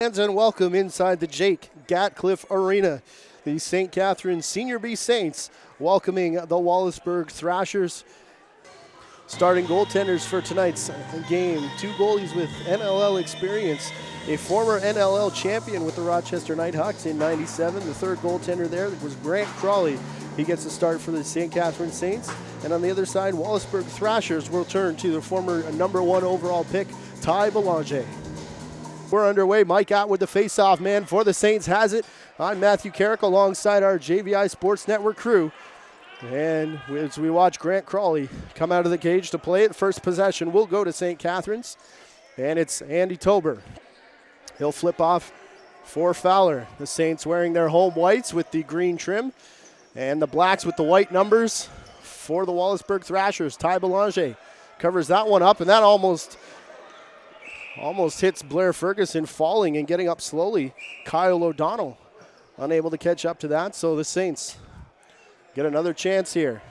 And welcome inside the Jake Gatcliffe Arena. The St. Catharines Senior B Saints welcoming the Wallaceburg Thrashers. Starting goaltenders for tonight's game, two goalies with NLL experience. A former NLL champion with the Rochester Nighthawks in '97. The third goaltender there was Grant Crawley. He gets a start for the St. Catharines Saints. And on the other side, Wallaceburg Thrashers will turn to the former #1 overall pick, Ty Belanger. We're underway. Mike Atwood, the face-off man for the Saints, has it. I'm Matthew Carrick alongside our JVI Sports Network crew. And as we watch Grant Crawley come out of the cage to play it, first possession will go to St. Catharines. And it's Andy Tober. He'll flip off for Fowler. The Saints wearing their home whites with the green trim. And the blacks with the white numbers for the Wallaceburg Thrashers. Ty Belanger covers that one up, and that almost hits Blair Ferguson, falling and getting up slowly. Kyle O'Donnell unable to catch up to that, so the Saints get another chance here.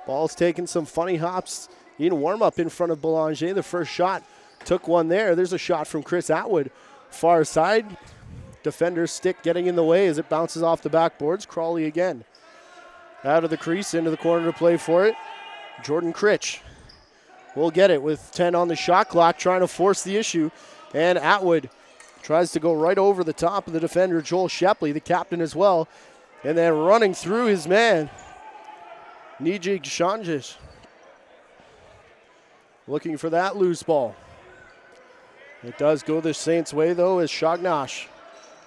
Ball's taking some funny hops in warm-up in front of Belanger. The first shot took one there. There's a shot from Chris Atwood. Far side, defender's stick getting in the way as it bounces off the backboards. Crawley again. Out of the crease, into the corner to play for it. Jordan Critch will get it with 10 on the shot clock, trying to force the issue. And Atwood tries to go right over the top of the defender, Joel Shepley, the captain as well. And then running through his man, Nijig Shanjish. Looking for that loose ball. It does go the Saints' way, though, as Shagnash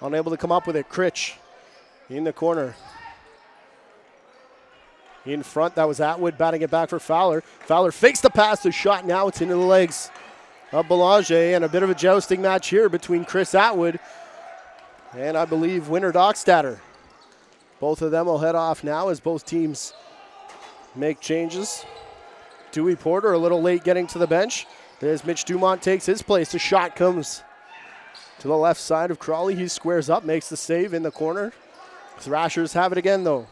unable to come up with it. Critch in the corner. In front, that was Atwood batting it back for Fowler. Fowler fakes the pass, the shot, now it's into the legs of Belanger, and a bit of a jousting match here between Chris Atwood and I believe Winter Dockstader. Both of them will head off now as both teams make changes. Dewey Porter a little late getting to the bench. As Mitch Dumont takes his place, the shot comes to the left side of Crawley. He squares up, makes the save in the corner. Thrashers have it again, though.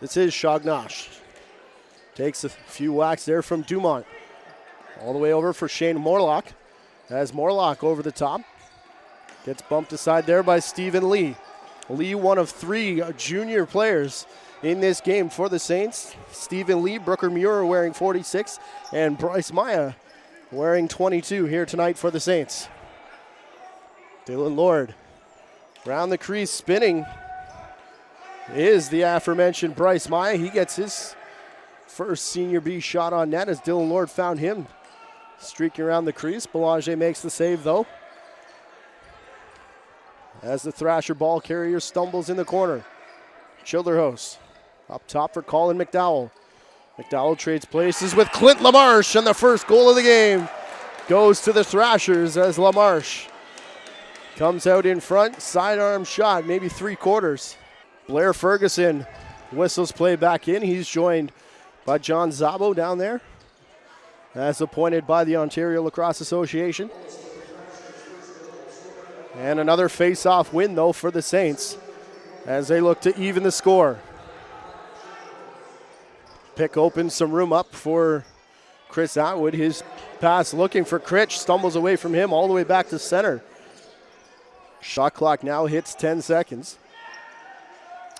This is Shagnash. Takes a few whacks there from Dumont. All the way over for Shane Morlock. As Morlock over the top. Gets bumped aside there by Stephen Lee. Lee, one of three junior players in this game for the Saints. Stephen Lee, Brooker Muir wearing 46, and Bryce Maya wearing 22 here tonight for the Saints. Dylan Lord round the crease, spinning is the aforementioned Bryce Maya. He gets his first Senior B shot on net as Dylan Lord found him streaking around the crease. Belanger makes the save, though, as the Thrasher ball carrier stumbles in the corner. Childerhouse up top for Colin McDowell. McDowell trades places with Clint LaMarche, and the first goal of the game goes to the Thrashers as LaMarche comes out in front. Sidearm shot, maybe 3/4. Blair Ferguson whistles play back in. He's joined by John Zabo down there, as appointed by the Ontario Lacrosse Association. And another face-off win, though, for the Saints as they look to even the score. Pick opens some room up for Chris Atwood. His pass looking for Critch, stumbles away from him all the way back to center. Shot clock now hits 10 seconds.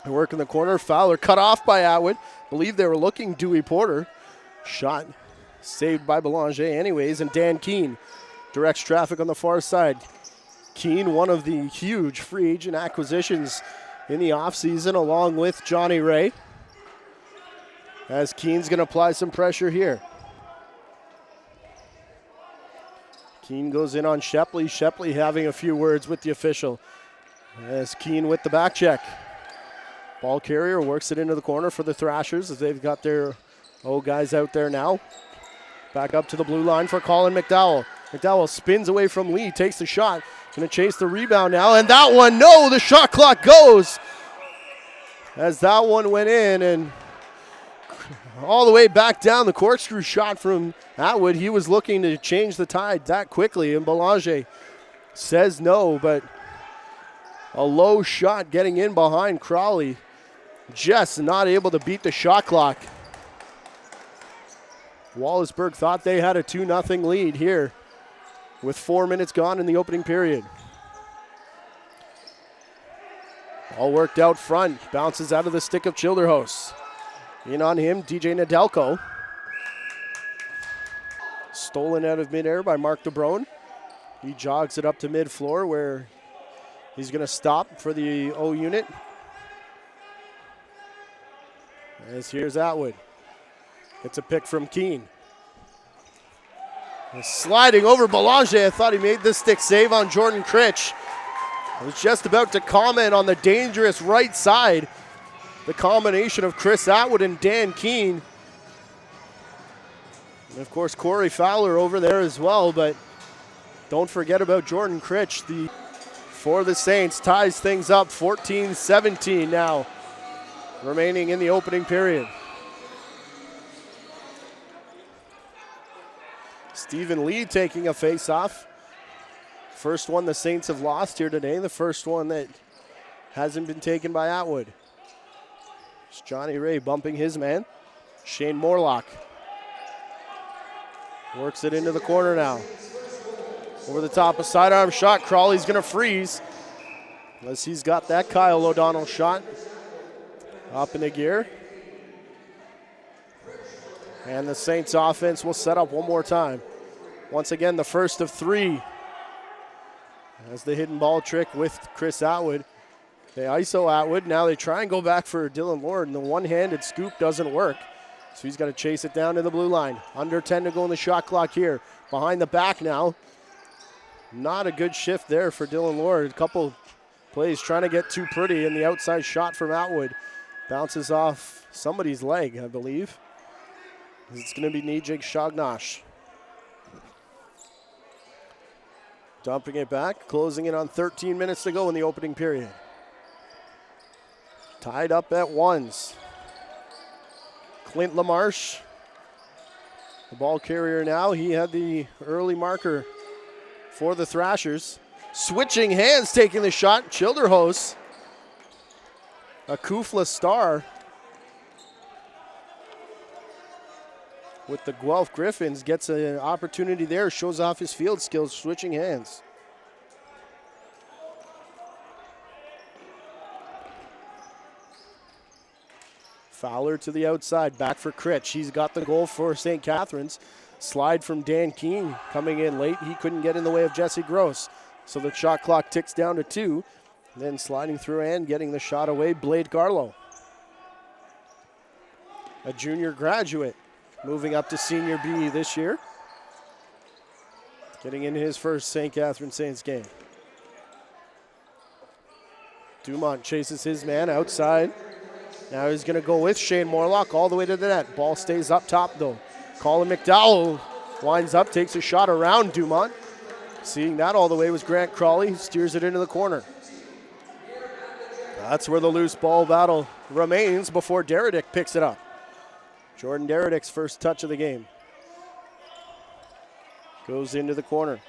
Work in the corner. Fowler cut off by Atwood. Believe they were looking Dewey Porter. Shot saved by Belanger anyways, and Dan Keene directs traffic on the far side. Keene, one of the huge free agent acquisitions in the offseason, along with Johnny Ray, as Keene's going to apply some pressure here. Keene goes in on Shepley. Shepley having a few words with the official as Keene with the back check. Ball carrier works it into the corner for the Thrashers as they've got their guys out there now. Back up to the blue line for Colin McDowell. McDowell spins away from Lee, takes the shot. Going to chase the rebound now, and that one, no, the shot clock goes. As that one went in and all the way back down, the corkscrew shot from Atwood. He was looking to change the tide that quickly, and Belanger says no, but a low shot getting in behind Crawley. Just not able to beat the shot clock. Wallaceburg thought they had a 2-0 lead here with 4 minutes gone in the opening period. All worked out front, bounces out of the stick of Childerhouse. In on him, DJ Nedelko. Stolen out of midair by Mark DeBrone. He jogs it up to mid-floor where he's going to stop for the O unit. As here's Atwood. Gets a pick from Keene. And sliding over Belanger. I thought he made this stick save on Jordan Critch. I was just about to comment on the dangerous right side. The combination of Chris Atwood and Dan Keene. And of course, Corey Fowler over there as well, but don't forget about Jordan Critch. For the Saints, ties things up 14-17 now, remaining in the opening period. Stephen Lee taking a face-off. First one the Saints have lost here today, the first one that hasn't been taken by Atwood. It's Johnny Ray bumping his man. Shane Morlock works it into the corner now. Over the top, a sidearm shot. Crawley's going to freeze unless he's got that Kyle O'Donnell shot up in the gear. And the Saints offense will set up one more time. Once again, the first of three. As the hidden ball trick with Chris Atwood. They ISO Atwood. Now they try and go back for Dylan Lord, and the one-handed scoop doesn't work. So he's got to chase it down to the blue line. Under 10 to go in the shot clock here. Behind the back now. Not a good shift there for Dylan Lord. A couple plays trying to get too pretty, and the outside shot from Atwood bounces off somebody's leg, I believe. It's going to be Nijig Shagnash. Dumping it back, closing in on 13 minutes to go in the opening period. Tied up at ones. Clint LaMarche, the ball carrier now. He had the early marker for the Thrashers. Switching hands, taking the shot. Childerhouse, a Kufla star with the Guelph Griffins, gets an opportunity there, shows off his field skills, switching hands. Fowler to the outside, back for Critch. He's got the goal for St. Catharines. Slide from Dan Keene coming in late. He couldn't get in the way of Jesse Gross. So the shot clock ticks down to 2. Then sliding through and getting the shot away, Blade Garlow. A junior graduate, moving up to senior B this year. Getting into his first St. Catharines Saints game. Dumont chases his man outside. Now he's going to go with Shane Morlock all the way to the net. Ball stays up top, though. Colin McDowell winds up, takes a shot around Dumont. Seeing that all the way was Grant Crawley, steers it into the corner. That's where the loose ball battle remains before Deredick picks it up. Jordan Deredick's first touch of the game. Goes into the corner.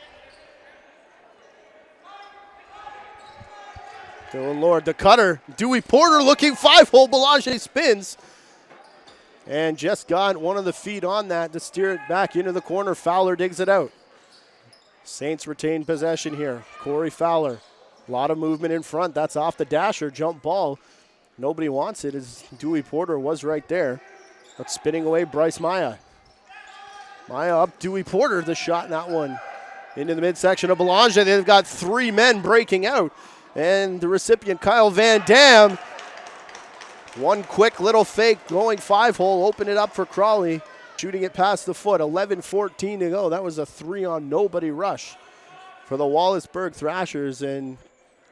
Dylan Lord, the cutter. Dewey Porter looking 5-hole. Belanger spins. And just got one of the feet on that to steer it back into the corner. Fowler digs it out. Saints retain possession here. Corey Fowler. A lot of movement in front. That's off the dasher. Jump ball. Nobody wants it as Dewey Porter was right there. But spinning away Bryce Maya. Maya up. Dewey Porter, the shot in that one. Into the midsection of Belanger. They've got 3 men breaking out. And the recipient, Kyle Van Dam. One quick little fake going 5-hole. Open it up for Crawley. Shooting it past the foot. 11:14 to go. That was a 3-on-nobody rush for the Wallaceburg Thrashers. And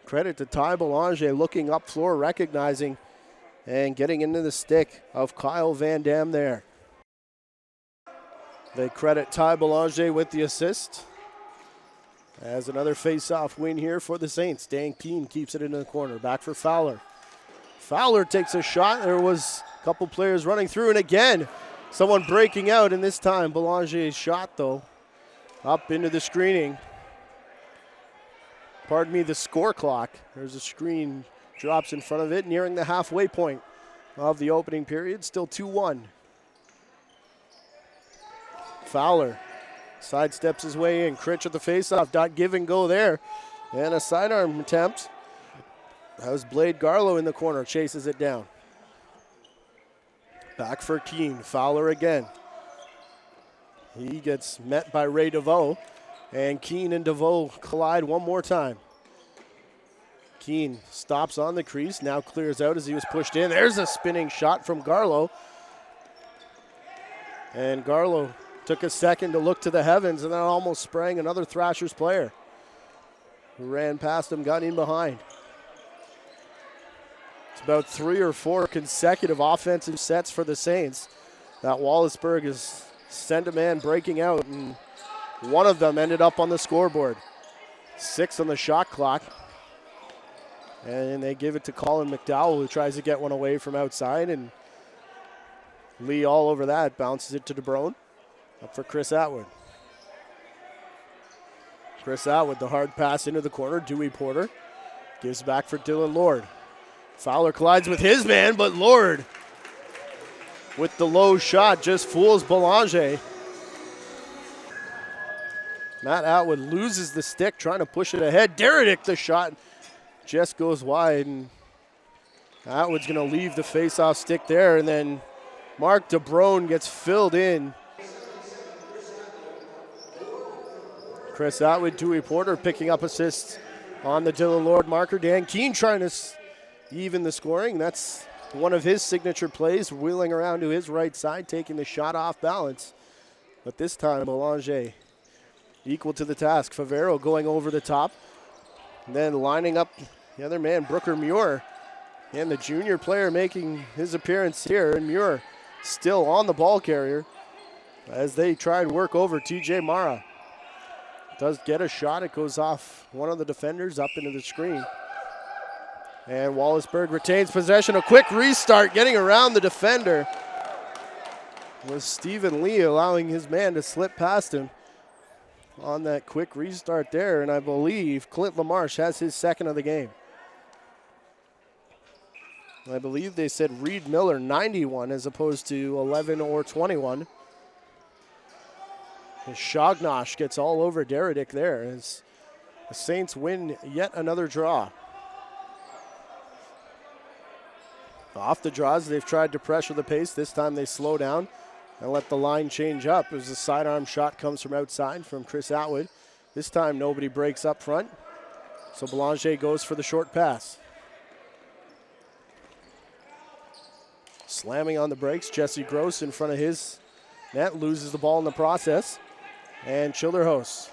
credit to Ty Belanger looking up floor, recognizing and getting into the stick of Kyle Van Dam there. They credit Ty Belanger with the assist. As another face-off win here for the Saints. Dan Keene keeps it into the corner. Back for Fowler. Fowler takes a shot. There was a couple players running through, and again, someone breaking out, and this time Belanger's shot, though, up into the screening. Pardon me, the score clock. There's a screen, drops in front of it, nearing the halfway point of the opening period. Still 2-1. Fowler Sidesteps his way in. Critch at the faceoff. Dot give and go there. And a sidearm attempt. That was Blade Garlow in the corner. Chases it down. Back for Keene. Fowler again. He gets met by Ray DeVoe. And Keene and DeVoe collide one more time. Keene stops on the crease. Now clears out as he was pushed in. There's a spinning shot from Garlow. And Garlow took a second to look to the heavens and then almost sprang another Thrashers player who ran past him, got in behind. It's about 3 or 4 consecutive offensive sets for the Saints. That Wallaceburg has sent a man breaking out, and one of them ended up on the scoreboard. 6 on the shot clock. And they give it to Colin McDowell, who tries to get one away from outside, and Lee all over that, bounces it to DeBrone. Up for Chris Atwood. Chris Atwood, the hard pass into the corner. Dewey Porter gives back for Dylan Lord. Fowler collides with his man, but Lord, with the low shot, just fools Belanger. Matt Atwood loses the stick, trying to push it ahead. Deredick, the shot just goes wide, and Atwood's going to leave the face-off stick there, and then Mark DeBrone gets filled in. Chris Atwood, Dewey Porter picking up assists on the Dylan Lord marker. Dan Keene trying to even the scoring. That's one of his signature plays, wheeling around to his right side, taking the shot off balance. But this time, Belanger equal to the task. Favero going over the top. And then lining up the other man, Brooker Muir. And the junior player making his appearance here. And Muir still on the ball carrier as they try and work over TJ Mara. Does get a shot. It goes off one of the defenders up into the screen. And Wallaceburg retains possession. A quick restart getting around the defender. Was Stephen Lee allowing his man to slip past him on that quick restart there. And I believe Clint LaMarche has his second of the game. I believe they said Reed Miller 91 as opposed to 11 or 21. And Shognosh gets all over Deredick there as the Saints win yet another draw. Off the draws, they've tried to pressure the pace. This time they slow down and let the line change up as the sidearm shot comes from outside from Chris Atwood. This time nobody breaks up front, so Belanger goes for the short pass. Slamming on the brakes, Jesse Gross in front of his net, loses the ball in the process. And Childerhouse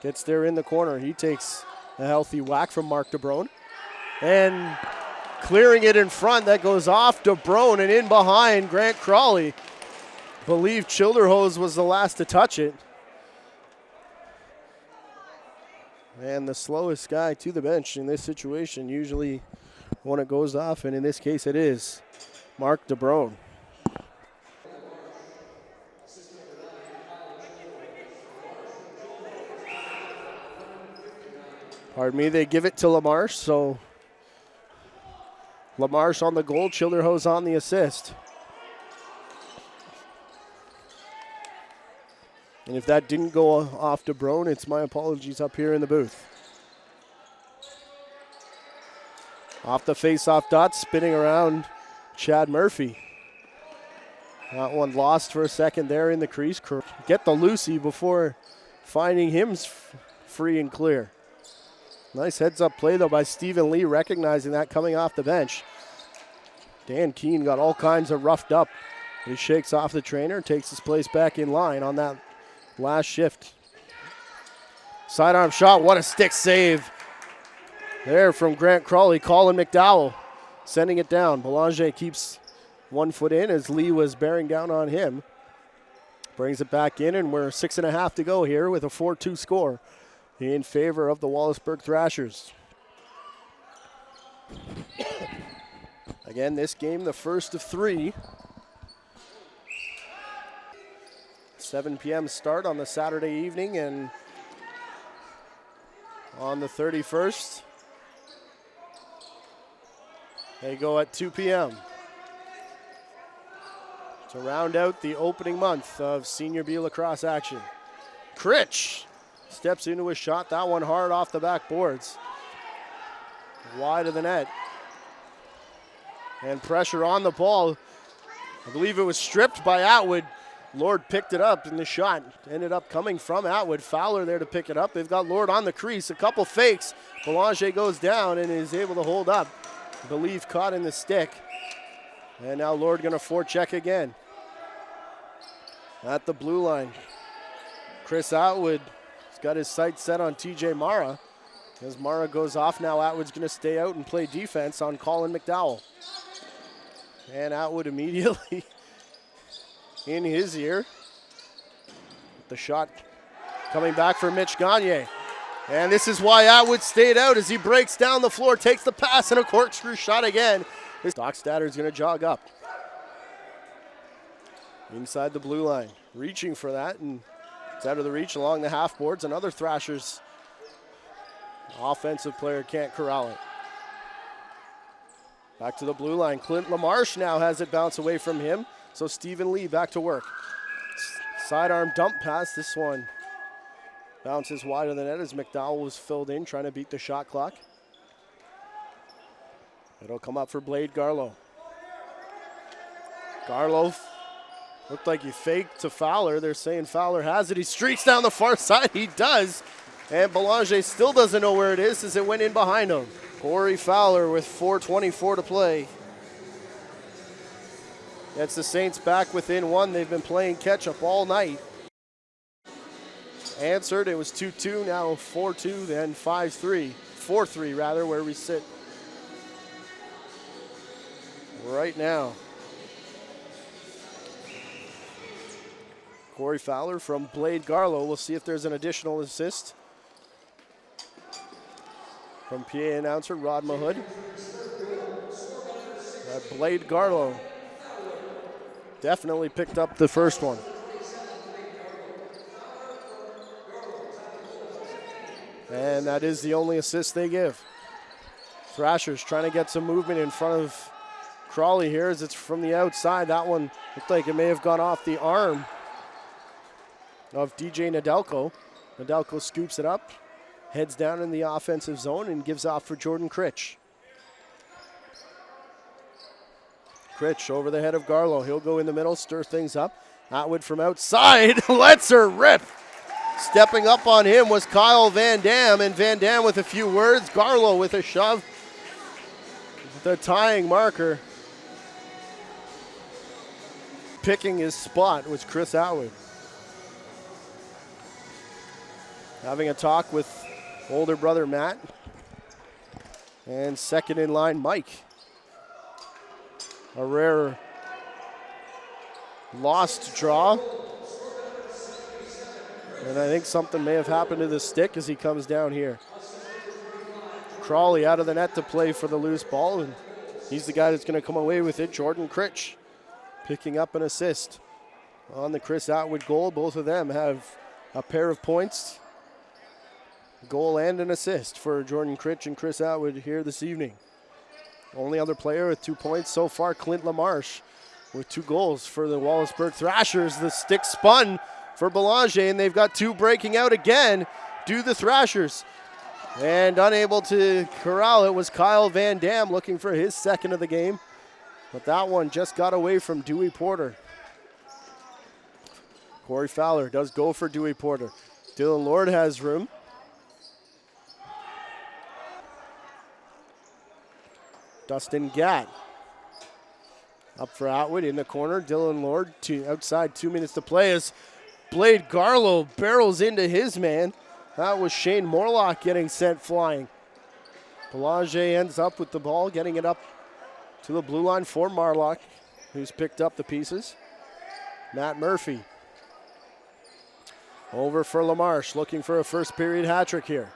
gets there in the corner. He takes a healthy whack from Mark DeBrone. And clearing it in front, that goes off DeBrone and in behind Grant Crawley. Believe Childerhouse was the last to touch it. And the slowest guy to the bench in this situation, usually when it goes off, and in this case it is Mark DeBrone. Pardon me, they give it to LaMarche, so LaMarche on the goal, Childerhouse on the assist. And if that didn't go off DeBrone, it's my apologies up here in the booth. Off the face-off dot, spinning around Chad Murphy. That one lost for a second there in the crease. Get the Lucy before finding him free and clear. Nice heads-up play, though, by Stephen Lee, recognizing that coming off the bench. Dan Keene got all kinds of roughed up. He shakes off the trainer, takes his place back in line on that last shift. Sidearm shot, what a stick save there from Grant Crawley. Colin McDowell sending it down. Belanger keeps 1 foot in as Lee was bearing down on him. Brings it back in, and we're 6.5 to go here with a 4-2 score in favor of the Wallaceburg Thrashers. Again, this game, the first of 3. 7 p.m. start on the Saturday evening, and on the 31st, they go at 2 p.m. to round out the opening month of Senior B Lacrosse action. Critch steps into a shot. That one hard off the backboards. Wide of the net. And pressure on the ball. I believe it was stripped by Atwood. Lord picked it up, and the shot ended up coming from Atwood. Fowler there to pick it up. They've got Lord on the crease. A couple fakes. Belanger goes down and is able to hold up. I believe caught in the stick. And now Lord going to forecheck again. At the blue line. Chris Atwood has got his sights set on TJ Mara. As Mara goes off now, Atwood's going to stay out and play defense on Colin McDowell. And Atwood immediately in his ear. The shot coming back for Mitch Gagne. And this is why Atwood stayed out as he breaks down the floor, takes the pass, and a corkscrew shot again. Stockstadter's going to jog up. Inside the blue line, reaching for that, and it's out of the reach along the half boards. Another Thrashers offensive player can't corral it. Back to the blue line. Clint LaMarche now has it bounce away from him. So Stephen Lee back to work. Sidearm dump pass. This one bounces wide of the net as McDowell was filled in trying to beat the shot clock. It'll come up for Blade Garlow. Garlow looked like he faked to Fowler. They're saying Fowler has it. He streaks down the far side. He does. And Belanger still doesn't know where it is as it went in behind him. Corey Fowler with 4:24 to play. Gets the Saints back within one. They've been playing catch-up all night. Answered, it was 2-2, now 4-2, then 5-3. 4-3 rather, where we sit right now. Corey Fowler from Blade Garlow. We'll see if there's an additional assist from PA announcer Rod Mahood. Blade Garlow definitely picked up the first one. And that is the only assist they give. Thrashers trying to get some movement in front of Crawley here as it's from the outside. That one looked like it may have gone off the arm of DJ Nedelko. Nedelko scoops it up, heads down in the offensive zone, and gives off for Jordan Critch. Critch over the head of Garlow. He'll go in the middle, stir things up. Atwood from outside lets her rip. Stepping up on him was Kyle Van Dam, and Van Dam with a few words. Garlow with a shove. The tying marker. Picking his spot was Chris Atwood. Having a talk with older brother Matt. And second in line, Mike. A rare lost draw. And I think something may have happened to the stick as he comes down here. Crawley out of the net to play for the loose ball, and he's the guy that's going to come away with it. Jordan Critch picking up an assist on the Chris Atwood goal. Both of them have a pair of points. Goal and an assist for Jordan Critch and Chris Atwood here this evening. Only other player with 2 points so far, Clint LaMarche, with 2 goals for the Wallaceburg Thrashers. The stick spun for Belanger, and they've got 2 breaking out again. Do the Thrashers. And unable to corral it was Kyle Van Dam looking for his second of the game. But that one just got away from Dewey Porter. Corey Fowler does go for Dewey Porter. Dylan Lord has room. Dustin Gatt up for Atwood in the corner. Dylan Lord outside, 2 minutes to play as Blade Garlow barrels into his man. That was Shane Morlock getting sent flying. Belanger ends up with the ball, getting it up to the blue line for Morlock, who's picked up the pieces. Matt Murphy over for LaMarche, looking for a first period hat trick here.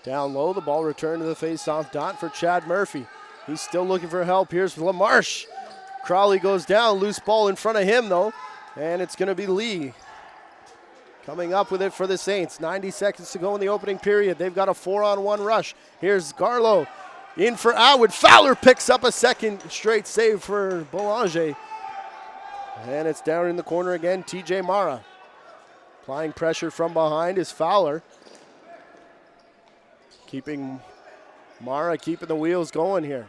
Down low, the ball returned to the face-off dot for Chad Murphy. He's still looking for help. Here's LaMarche. Crawley goes down, loose ball in front of him though, and it's going to be Lee coming up with it for the Saints. 90 seconds to go in the opening period. They've got a 4-on-1 rush. Here's Garlow in for Atwood. Fowler picks up a second straight save for Belanger. And it's down in the corner again, TJ Mara. Applying pressure from behind is Fowler. Mara keeping the wheels going here.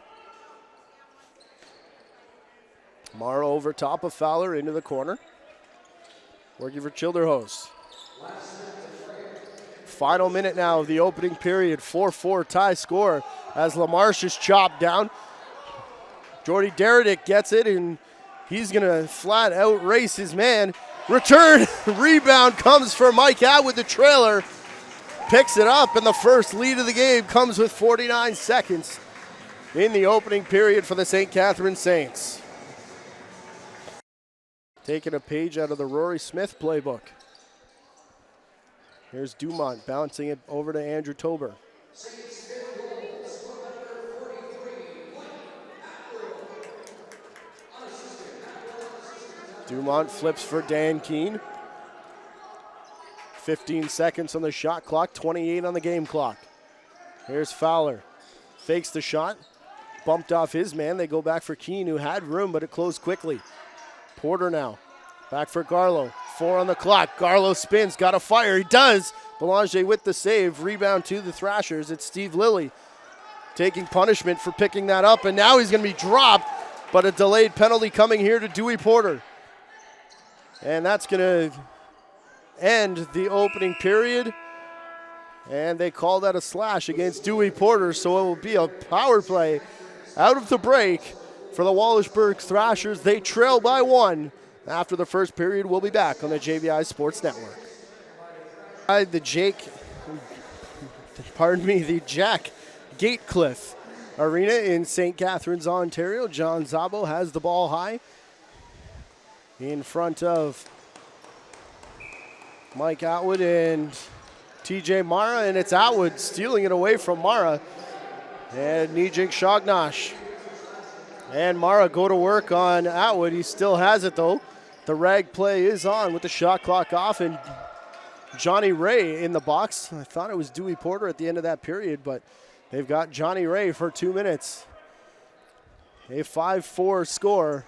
Mara over top of Fowler into the corner. Working for Childerhose. Final minute now of the opening period. 4-4 tie score as LaMarche is chopped down. Jordy Deredick gets it, and he's going to flat out race his man. Return, rebound comes for Mike Atwood, the trailer. Picks it up, and the first lead of the game comes with 49 seconds in the opening period for the St. Catharines Saints. Taking a page out of the Rory Smith playbook. Here's Dumont bouncing it over to Andrew Tober. Dumont flips for Dan Keene. 15 seconds on the shot clock, 28 on the game clock. Here's Fowler. Fakes the shot. Bumped off his man. They go back for Keene, who had room, but it closed quickly. Porter now. Back for Garlow. 4 on the clock. Garlow spins. Got a fire. He does. Belanger with the save. Rebound to the Thrashers. It's Steve Lilly taking punishment for picking that up, and now he's going to be dropped, but a delayed penalty coming here to Dewey Porter. And that's going to end the opening period. And they call that a slash against Dewey Porter, so it will be a power play out of the break for the Wallaceburg Thrashers. They trail by 1 after the first period. We'll be back on the JVI Sports Network. The Jack Gatecliff Arena in St. Catharines, Ontario. John Zabo has the ball high in front of Mike Atwood and TJ Mara, and it's Atwood stealing it away from Mara and Nijink Shognosh. And Mara go to work on Atwood. He still has it though. The rag play is on with the shot clock off, and Johnny Ray in the box. I thought it was Dewey Porter at the end of that period, but they've got Johnny Ray for 2 minutes. A 5-4 score.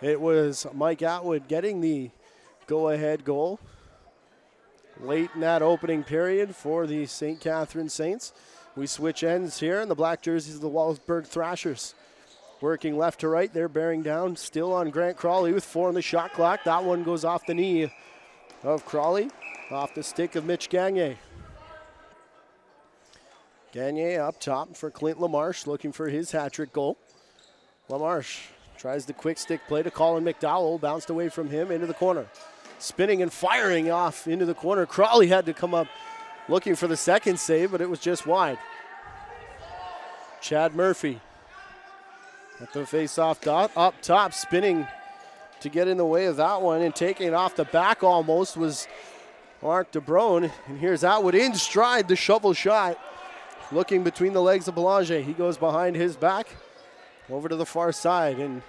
It was Mike Atwood getting the go-ahead goal late in that opening period for the St. Catharines Saints. We switch ends here in the black jerseys of the Wallaceburg Thrashers. Working left to right, they're bearing down still on Grant Crawley with 4 on the shot clock. That one goes off the knee of Crawley, off the stick of Mitch Gagne. Gagne up top for Clint LaMarche, looking for his hat-trick goal. LaMarche tries the quick stick play to Colin McDowell, bounced away from him into the corner. Spinning and firing off into the corner. Crawley had to come up looking for the second save, but it was just wide. Chad Murphy at the face-off dot, up top, spinning to get in the way of that one, and taking it off the back almost was Mark DeBrone. And here's Atwood in stride, the shovel shot. Looking between the legs of Belanger. He goes behind his back over to the far side, and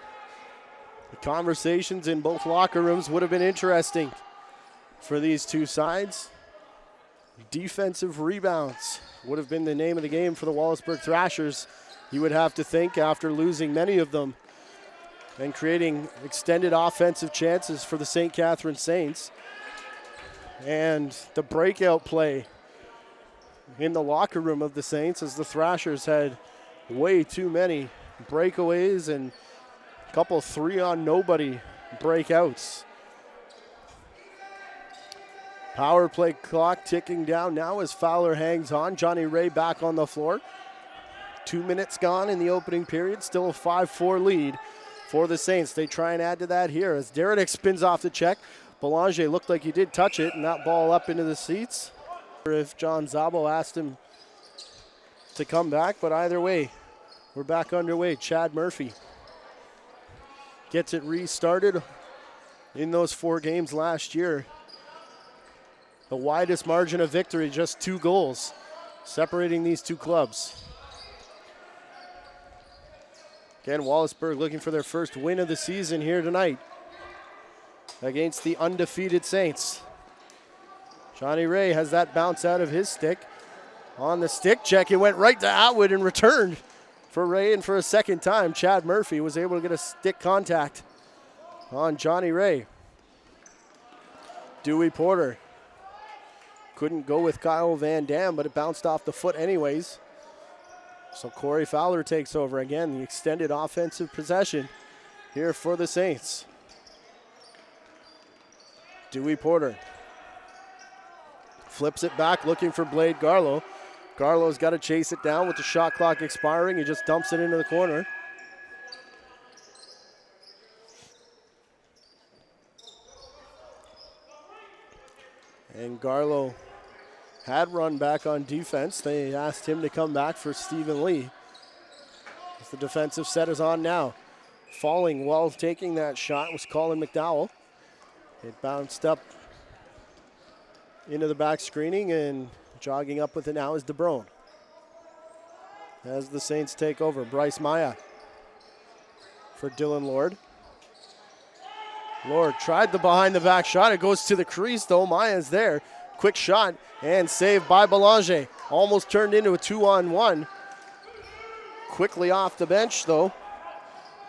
the conversations in both locker rooms would have been interesting for these two sides. Defensive rebounds would have been the name of the game for the Wallaceburg Thrashers, you would have to think, after losing many of them, and creating extended offensive chances for the St. Catharines Saints. And the breakout play in the locker room of the Saints, as the Thrashers had way too many breakaways and a couple 3-on-nobody breakouts. Power play clock ticking down now as Fowler hangs on. Johnny Ray back on the floor. 2 minutes gone in the opening period. Still a 5-4 lead for the Saints. They try and add to that here as Deredick spins off the check. Belanger looked like he did touch it, and that ball up into the seats. If John Zabo asked him to come back, but either way, we're back underway. Chad Murphy gets it restarted in those 4 games last year. The widest margin of victory, just 2 goals, separating these two clubs. Again, Wallaceburg looking for their first win of the season here tonight against the undefeated Saints. Johnny Ray has that bounce out of his stick. On the stick check, it went right to Atwood and returned for Ray, and for a second time, Chad Murphy was able to get a stick contact on Johnny Ray. Dewey Porter couldn't go with Kyle Van Dam, but it bounced off the foot anyways. So Corey Fowler takes over again, the extended offensive possession here for the Saints. Dewey Porter flips it back, looking for Blade Garlow. Garlow's got to chase it down with the shot clock expiring. He just dumps it into the corner. And Garlow had run back on defense. They asked him to come back for Stephen Lee. As the defensive set is on now. Falling while taking that shot was Colin McDowell. It bounced up into the back screening, and jogging up with it now is DeBrone. As the Saints take over, Bryce Maya for Dylan Lord. Lord tried the behind the back shot. It goes to the crease though. Maya's there. Quick shot and saved by Belanger. Almost turned into a 2-on-1. Quickly off the bench though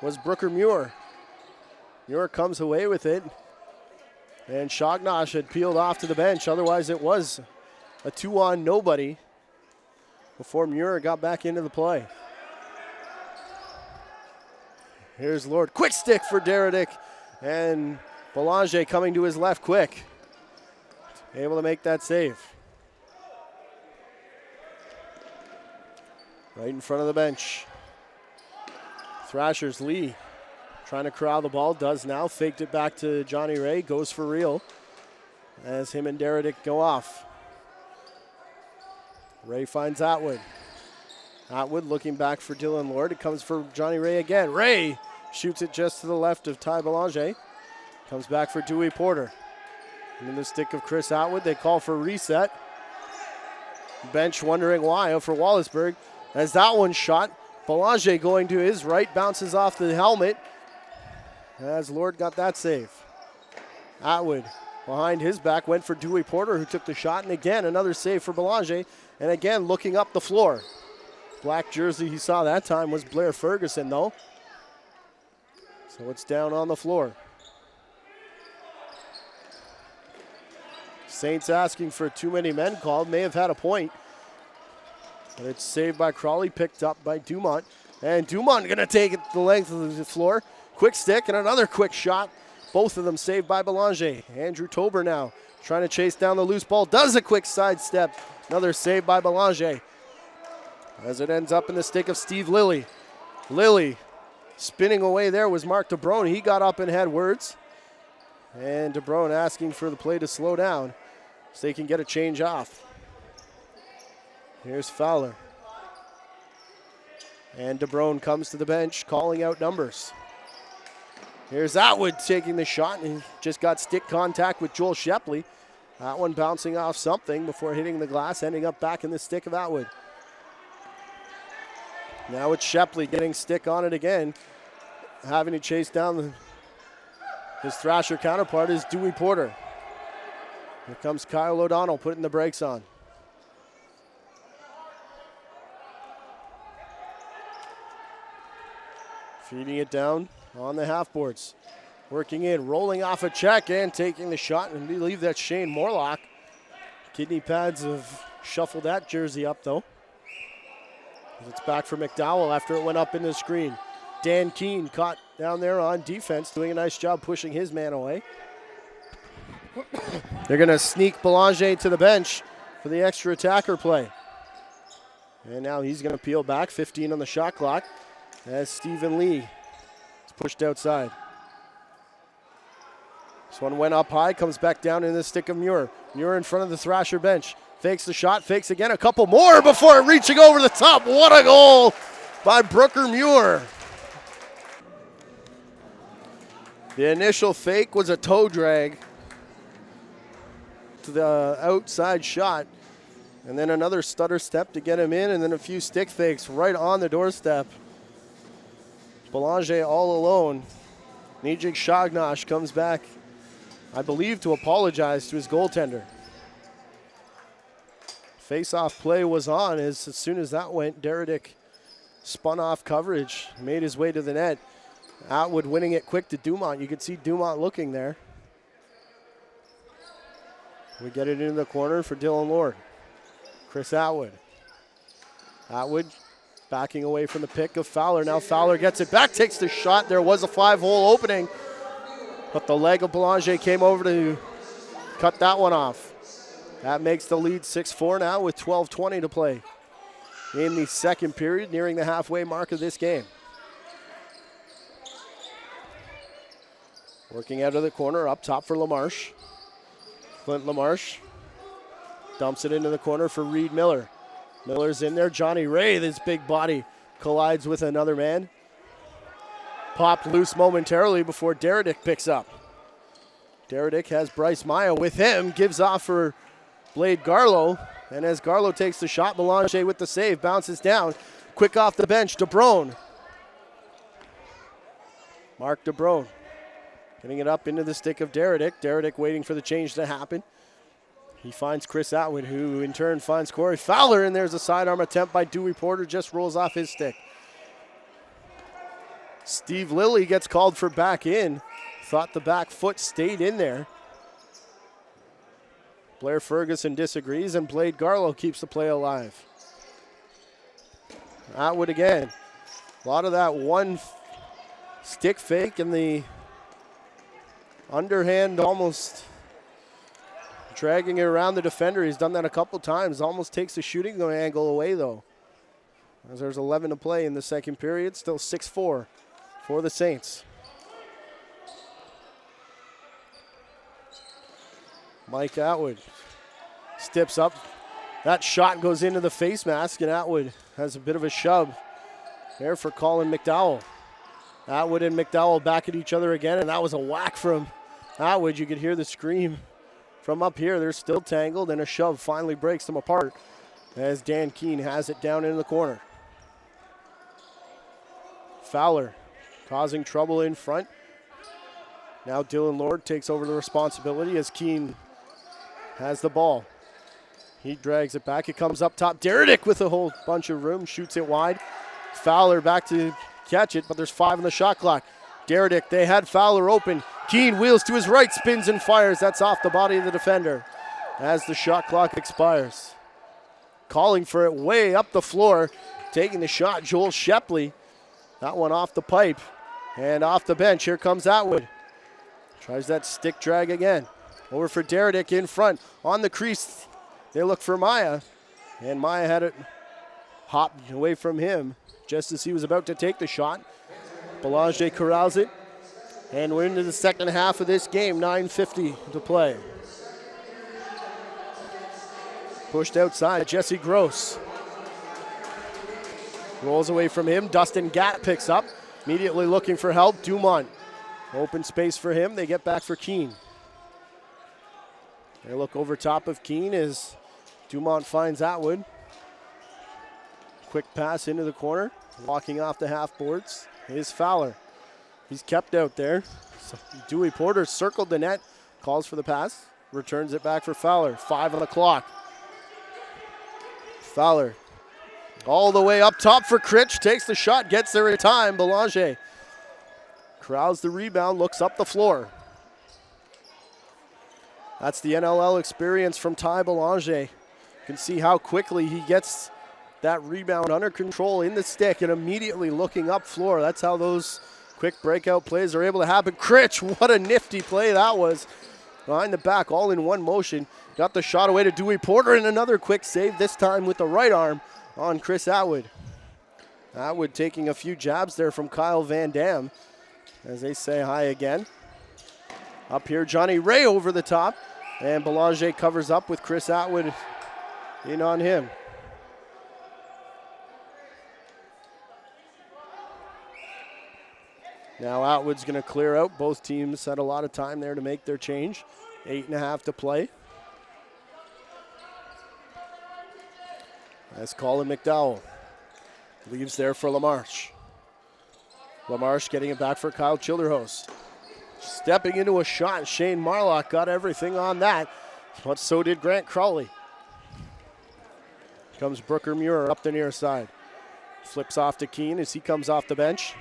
was Brooker Muir. Muir comes away with it. And Shognosh had peeled off to the bench. Otherwise it was a 2-on-nobody before Muir got back into the play. Here's Lord. Quick stick for Deredick. And Belanger coming to his left quick. Able to make that save. Right in front of the bench. Thrashers Lee trying to corral the ball. Does now. Faked it back to Johnny Ray. Goes for real as him and Deredick go off. Ray finds Atwood. Atwood looking back for Dylan Lord. It comes for Johnny Ray again. Ray shoots it just to the left of Ty Belanger. Comes back for Dewey Porter. And in the stick of Chris Atwood, they call for reset. Bench wondering why for Wallaceburg. As that one shot, Belanger going to his right, bounces off the helmet. As Lord got that save. Atwood behind his back went for Dewey Porter, who took the shot. And again, another save for Belanger. And again, looking up the floor. Black jersey he saw that time was Blair Ferguson, though. So it's down on the floor. Saints asking for too many men called. May have had a point. But it's saved by Crawley, picked up by Dumont. And Dumont going to take it the length of the floor. Quick stick and another quick shot. Both of them saved by Belanger. Andrew Tober now trying to chase down the loose ball. Does a quick sidestep. Another save by Belanger. As it ends up in the stick of Steve Lilly. Lilly spinning away there was Mark DeBrone. He got up and had words. And DeBrone asking for the play to slow down so they can get a change off. Here's Fowler. And DeBrone comes to the bench calling out numbers. Here's Atwood taking the shot and just got stick contact with Joel Shepley. That one bouncing off something before hitting the glass, ending up back in the stick of Atwood. Now it's Shepley getting stick on it again. Having to chase down his Thrasher counterpart is Dewey Porter. Here comes Kyle O'Donnell putting the brakes on. Feeding it down on the half boards. Working in, rolling off a check and taking the shot. And we believe that's Shane Morlock. Kidney pads have shuffled that jersey up though. It's back for McDowell after it went up in the screen. Dan Keene caught down there on defense, doing a nice job pushing his man away. They're going to sneak Belanger to the bench for the extra attacker play. And now he's going to peel back, 15 on the shot clock, as Stephen Lee is pushed outside. This one went up high, comes back down in the stick of Muir. Muir in front of the Thrasher bench. Fakes the shot, fakes again, a couple more before reaching over the top. What a goal by Brooker Muir. The initial fake was a toe drag to the outside shot. And then another stutter step to get him in, and then a few stick fakes right on the doorstep. Belanger all alone. Nijig Shognosh comes back, I believe, to apologize to his goaltender. Face-off play was on as soon as that went, Deredick spun off coverage, made his way to the net. Atwood winning it quick to Dumont. You could see Dumont looking there. We get it into the corner for Dylan Lord. Chris Atwood. Atwood backing away from the pick of Fowler. Now Fowler gets it back, takes the shot. There was a 5-hole opening, but the leg of Belanger came over to cut that one off. That makes the lead 6-4 now with 12:20 to play in the second period, nearing the halfway mark of this game. Working out of the corner, up top for LaMarche. Clint LaMarche dumps it into the corner for Reed Miller. Miller's in there. Johnny Ray, this big body, collides with another man. Popped loose momentarily before Deredick picks up. Deredick has Bryce Maya with him, gives off for Blade Garlow. And as Garlow takes the shot, Belanger with the save, bounces down. Quick off the bench, DeBrone. Mark DeBrone getting it up into the stick of Deredick. Deredick waiting for the change to happen. He finds Chris Atwood, who in turn finds Corey Fowler, and there's a sidearm attempt by Dewey Porter, just rolls off his stick. Steve Lilly gets called for back in. Thought the back foot stayed in there. Blair Ferguson disagrees, and Blade Garlow keeps the play alive. Atwood again. A lot of that one stick fake and the underhand almost dragging it around the defender. He's done that a couple times. Almost takes the shooting angle away, though. As there's 11 to play in the second period. Still 6-4 for the Saints. Mike Atwood steps up. That shot goes into the face mask, and Atwood has a bit of a shove there for Colin McDowell. Atwood and McDowell back at each other again, and that was a whack from Atwood. You could hear the scream from up here. They're still tangled, and a shove finally breaks them apart as Dan Keene has it down in the corner. Fowler causing trouble in front. Now Dylan Lord takes over the responsibility as Keene has the ball. He drags it back. It comes up top. Deredick with a whole bunch of room, shoots it wide. Fowler back to catch it, but there's 5 on the shot clock. Deredick, they had Fowler open. Keene wheels to his right, spins and fires. That's off the body of the defender as the shot clock expires. Calling for it way up the floor. Taking the shot, Joel Shepley. That one off the pipe and off the bench. Here comes Atwood. Tries that stick drag again. Over for Deredick in front. On the crease, they look for Maya. And Maya had it hopped away from him just as he was about to take the shot. Belanger corrals it. And we're into the second half of this game. 9:50 to play. Pushed outside, Jesse Gross. Rolls away from him. Dustin Gatt picks up. Immediately looking for help. Dumont. Open space for him. They get back for Keene. They look over top of Keene as Dumont finds Atwood. Quick pass into the corner. Walking off the half boards is Fowler. He's kept out there. So Dewey Porter circled the net. Calls for the pass. Returns it back for Fowler. 5 on the clock. Fowler all the way up top for Critch. Takes the shot. Gets there in time. Belanger corrals the rebound. Looks up the floor. That's the NLL experience from Ty Belanger. You can see how quickly he gets that rebound under control in the stick and immediately looking up floor. That's how those quick breakout plays are able to happen. Critch, what a nifty play that was. Behind the back, all in one motion. Got the shot away to Dewey Porter and another quick save, this time with the right arm on Chris Atwood. Atwood taking a few jabs there from Kyle Van Dam as they say hi again. Up here, Johnny Ray over the top, and Belanger covers up with Chris Atwood in on him. Now Atwood's going to clear out. Both teams had a lot of time there to make their change. 8.5 to play. As Colin McDowell leaves there for LaMarche. LaMarche getting it back for Kyle Childerhouse. Stepping into a shot. Shane Marlock got everything on that, but so did Grant Crowley. Comes Brooker Muir up the near side. Flips off to Keene as he comes off the bench.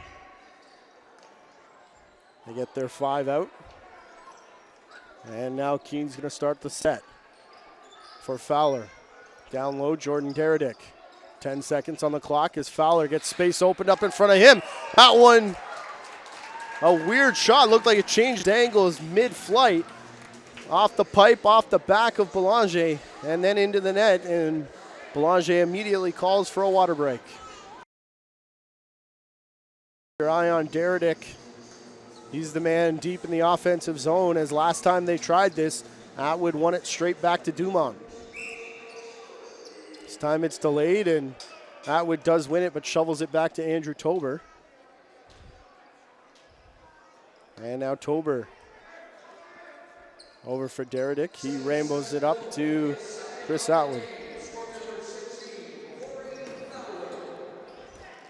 They get their 5 out. And now Keene's going to start the set for Fowler. Down low, Jordan Deredick. 10 seconds on the clock as Fowler gets space opened up in front of him. That one, a weird shot. Looked like it changed angles mid-flight. Off the pipe, off the back of Belanger, and then into the net. And Belanger immediately calls for a water break. Your eye on Deredick. He's the man deep in the offensive zone, as last time they tried this, Atwood won it straight back to Dumont. This time it's delayed, and Atwood does win it, but shovels it back to Andrew Tober. And now Tober over for Deredick. He rainbows it up to Chris Atwood.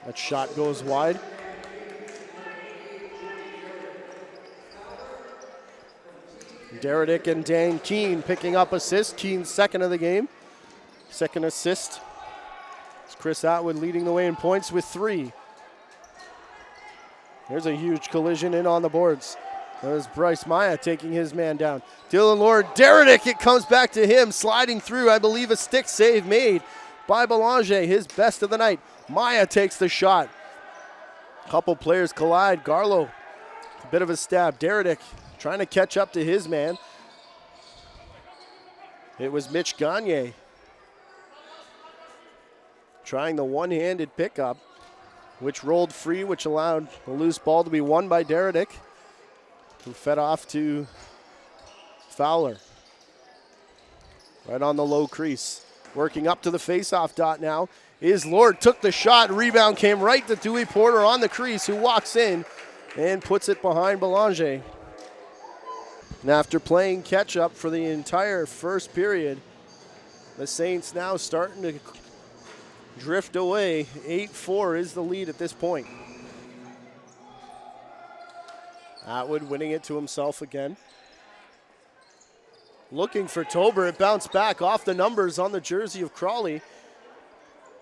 That shot goes wide. Deredick and Dan Keene picking up assists. Keene's second of the game. Second assist. It's Chris Atwood leading the way in points with 3. There's a huge collision in on the boards. There's Bryce Maya taking his man down. Dylan Lord, Deredick, it comes back to him, sliding through. I believe a stick save made by Belanger, his best of the night. Maya takes the shot. Couple players collide. Garlow, a bit of a stab. Deredick trying to catch up to his man. It was Mitch Gagne trying the one-handed pickup, which rolled free, which allowed the loose ball to be won by Deredick, who fed off to Fowler. Right on the low crease. Working up to the face-off dot now is Lord. Took the shot. Rebound came right to Dewey Porter on the crease, who walks in and puts it behind Belanger. And after playing catch-up for the entire first period, the Saints now starting to drift away. 8-4 is the lead at this point. Atwood winning it to himself again. Looking for Tober. It bounced back off the numbers on the jersey of Crawley.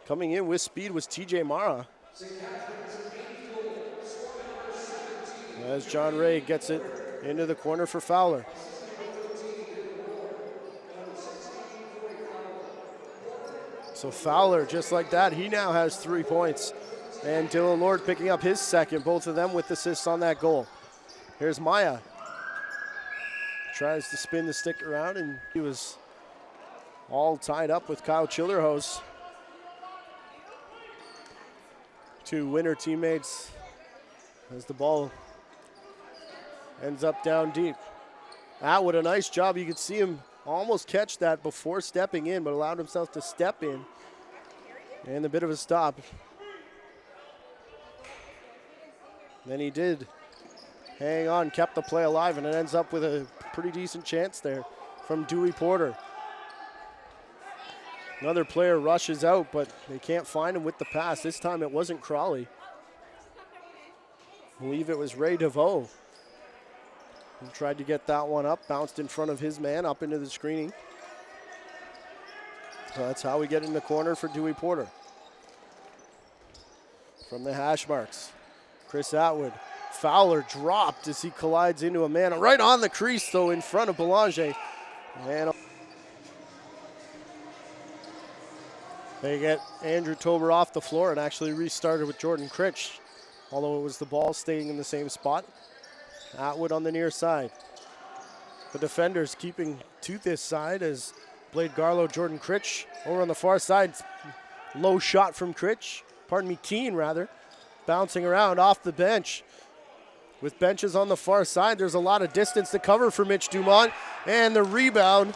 Coming in with speed was TJ Mara. As John Ray gets it into the corner for Fowler. So Fowler, just like that, he now has 3 points. And Dylan Lord picking up his second, both of them with assists on that goal. Here's Maya. Tries to spin the stick around, and he was all tied up with Kyle Childerhouse. 2 winner teammates as the ball ends up down deep. Atwood, a nice job. You could see him almost catch that before stepping in, but allowed himself to step in. And a bit of a stop. Then he did hang on, kept the play alive, and it ends up with a pretty decent chance there from Dewey Porter. Another player rushes out, but they can't find him with the pass. This time it wasn't Crawley. I believe it was Ray DeVoe. He tried to get that one up, bounced in front of his man up into the screening. So that's how we get in the corner for Dewey Porter. From the hash marks, Chris Atwood. Fowler dropped as he collides into a man. Right on the crease, though, in front of Belanger. And they get Andrew Tober off the floor and actually restarted with Jordan Critch, although it was the ball staying in the same spot. Atwood on the near side. The defenders keeping to this side as Blade Garlow, Jordan Critch over on the far side. Low shot from Critch, Keene rather, bouncing around off the bench. With benches on the far side, there's a lot of distance to cover for Mitch Dumont. And the rebound,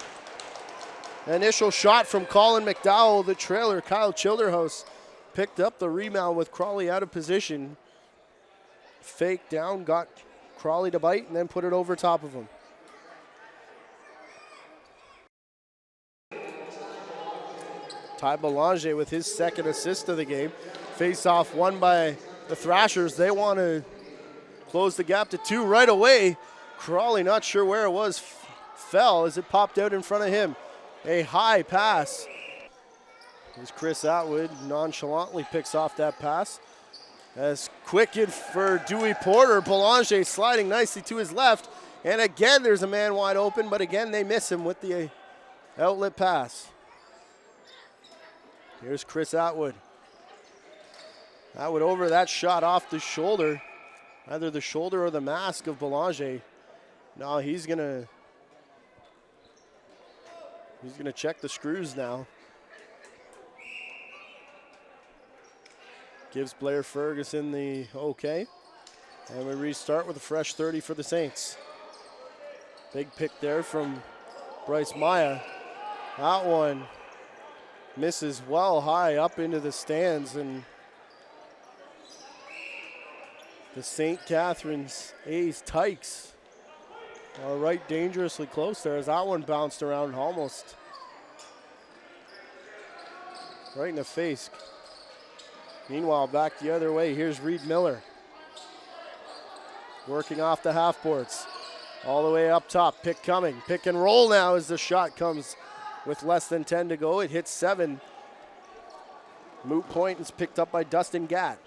initial shot from Colin McDowell, the trailer. Kyle Childerhouse picked up the rebound with Crawley out of position. Fake down, got Crawley to bite, and then put it over top of him. Ty Belanger with his second assist of the game. Face-off won by the Thrashers. They want to close the gap to 2 right away. Crawley, not sure where it was, fell as it popped out in front of him. A high pass. As Chris Atwood nonchalantly picks off that pass. As quicken for Dewey Porter. Belanger sliding nicely to his left. And again, there's a man wide open, but again, they miss him with the outlet pass. Here's Chris Atwood. Atwood over that shot off the shoulder. Either the shoulder or the mask of Belanger. No, he's gonna check the screws now. Gives Blair Ferguson the okay. And we restart with a fresh 30 for the Saints. Big pick there from Bryce Maya. That one misses well high up into the stands, and the St. Catharines A's Tykes are right dangerously close there as that one bounced around almost right in the face. Meanwhile, back the other way, here's Reed Miller. Working off the half boards. All the way up top, pick coming. Pick and roll now as the shot comes with less than 10 to go. It hits 7. Moot point is picked up by Dustin Gatt.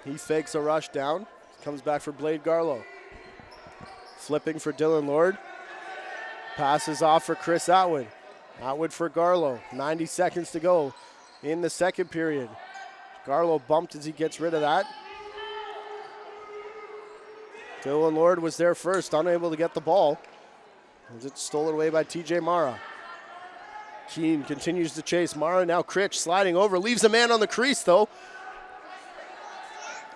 He fakes a rush down. Comes back for Blade Garlow. Flipping for Dylan Lord. Passes off for Chris Atwood. Atwood for Garlow. 90 seconds to go in the second period. Garlow bumped as he gets rid of that. Dylan Lord was there first, unable to get the ball. As it's stolen away by TJ Mara. Keene continues to chase Mara. Now Critch sliding over. Leaves a man on the crease though.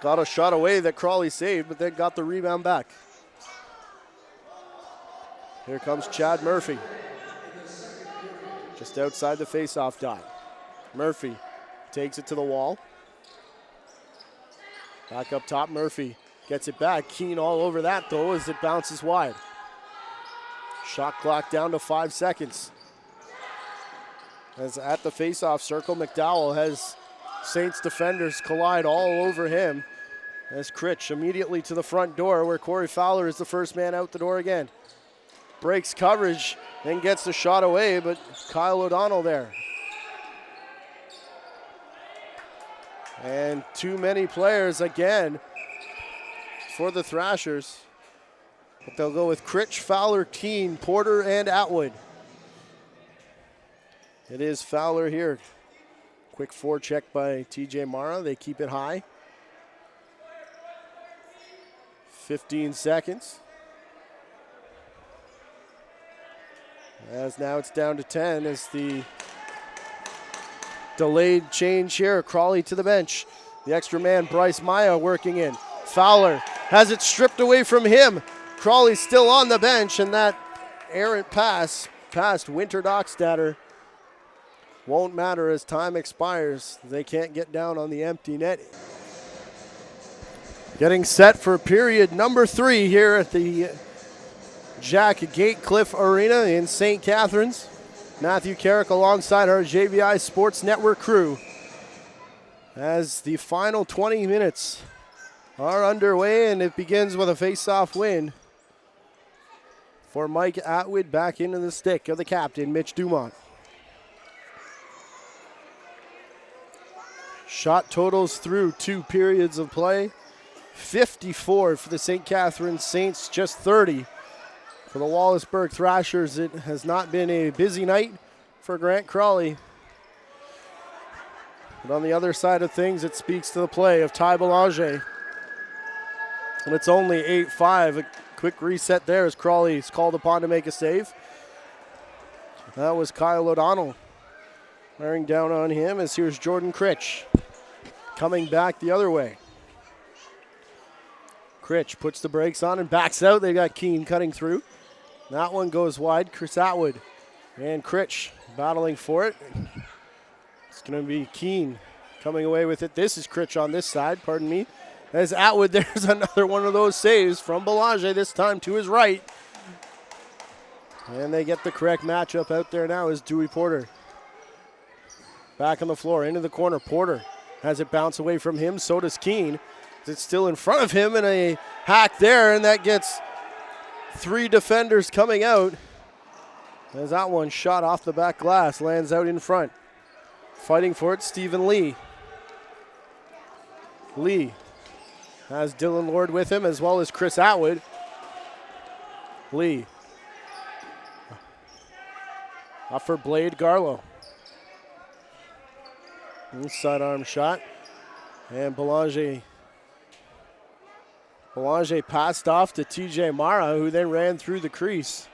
Got a shot away that Crawley saved, but then got the rebound back. Here comes Chad Murphy. Just outside the faceoff dot. Murphy takes it to the wall. Back up top, Murphy gets it back. Keene all over that though as it bounces wide. Shot clock down to 5 seconds. As at the faceoff circle, McDowell has Saints defenders collide all over him. As Critch immediately to the front door where Corey Fowler is the first man out the door again. Breaks coverage and gets the shot away, but Kyle O'Donnell there. And too many players again for the Thrashers. But they'll go with Critch, Fowler, Keene, Porter, and Atwood. It is Fowler here. Quick forecheck by TJ Mara. They keep it high. 15 seconds. As now it's down to 10 as the delayed change here. Crawley to the bench. The extra man, Bryce Maya, working in. Fowler has it stripped away from him. Crawley's still on the bench, and that errant pass past Winter Dockstader won't matter as time expires. They can't get down on the empty net. Getting set for period number 3 here at the Jack Gatecliff Arena in St. Catharines. Matthew Carrick alongside our JVI Sports Network crew as the final 20 minutes are underway, and it begins with a face-off win for Mike Atwood. Back into the stick of the captain, Mitch Dumont. Shot totals through 2 periods of play. 54 for the St. Catharines Saints, just 30 for the Wallaceburg Thrashers. It has not been a busy night for Grant Crawley. But on the other side of things, it speaks to the play of Ty Belanger. And it's only 8-5. A quick reset there as Crawley is called upon to make a save. That was Kyle O'Donnell wearing down on him as here's Jordan Critch coming back the other way. Critch puts the brakes on and backs out. They got Keene cutting through. That one goes wide. Chris Atwood and Critch battling for it. It's going to be Keene coming away with it. This is Critch on this side, pardon me. As Atwood, there's another one of those saves from Belanger, this time to his right. And they get the correct matchup out there now is Dewey Porter. Back on the floor, into the corner. Porter has it bounce away from him. So does Keene. It's still in front of him, and a hack there, and that gets 3 defenders coming out. As that one shot off the back glass, lands out in front. Fighting for it, Stephen Lee. Lee has Dylan Lord with him as well as Chris Atwood. Lee. Off for Blade Garlow. Sidearm shot. And Belanger passed off to TJ Mara, who then ran through the crease.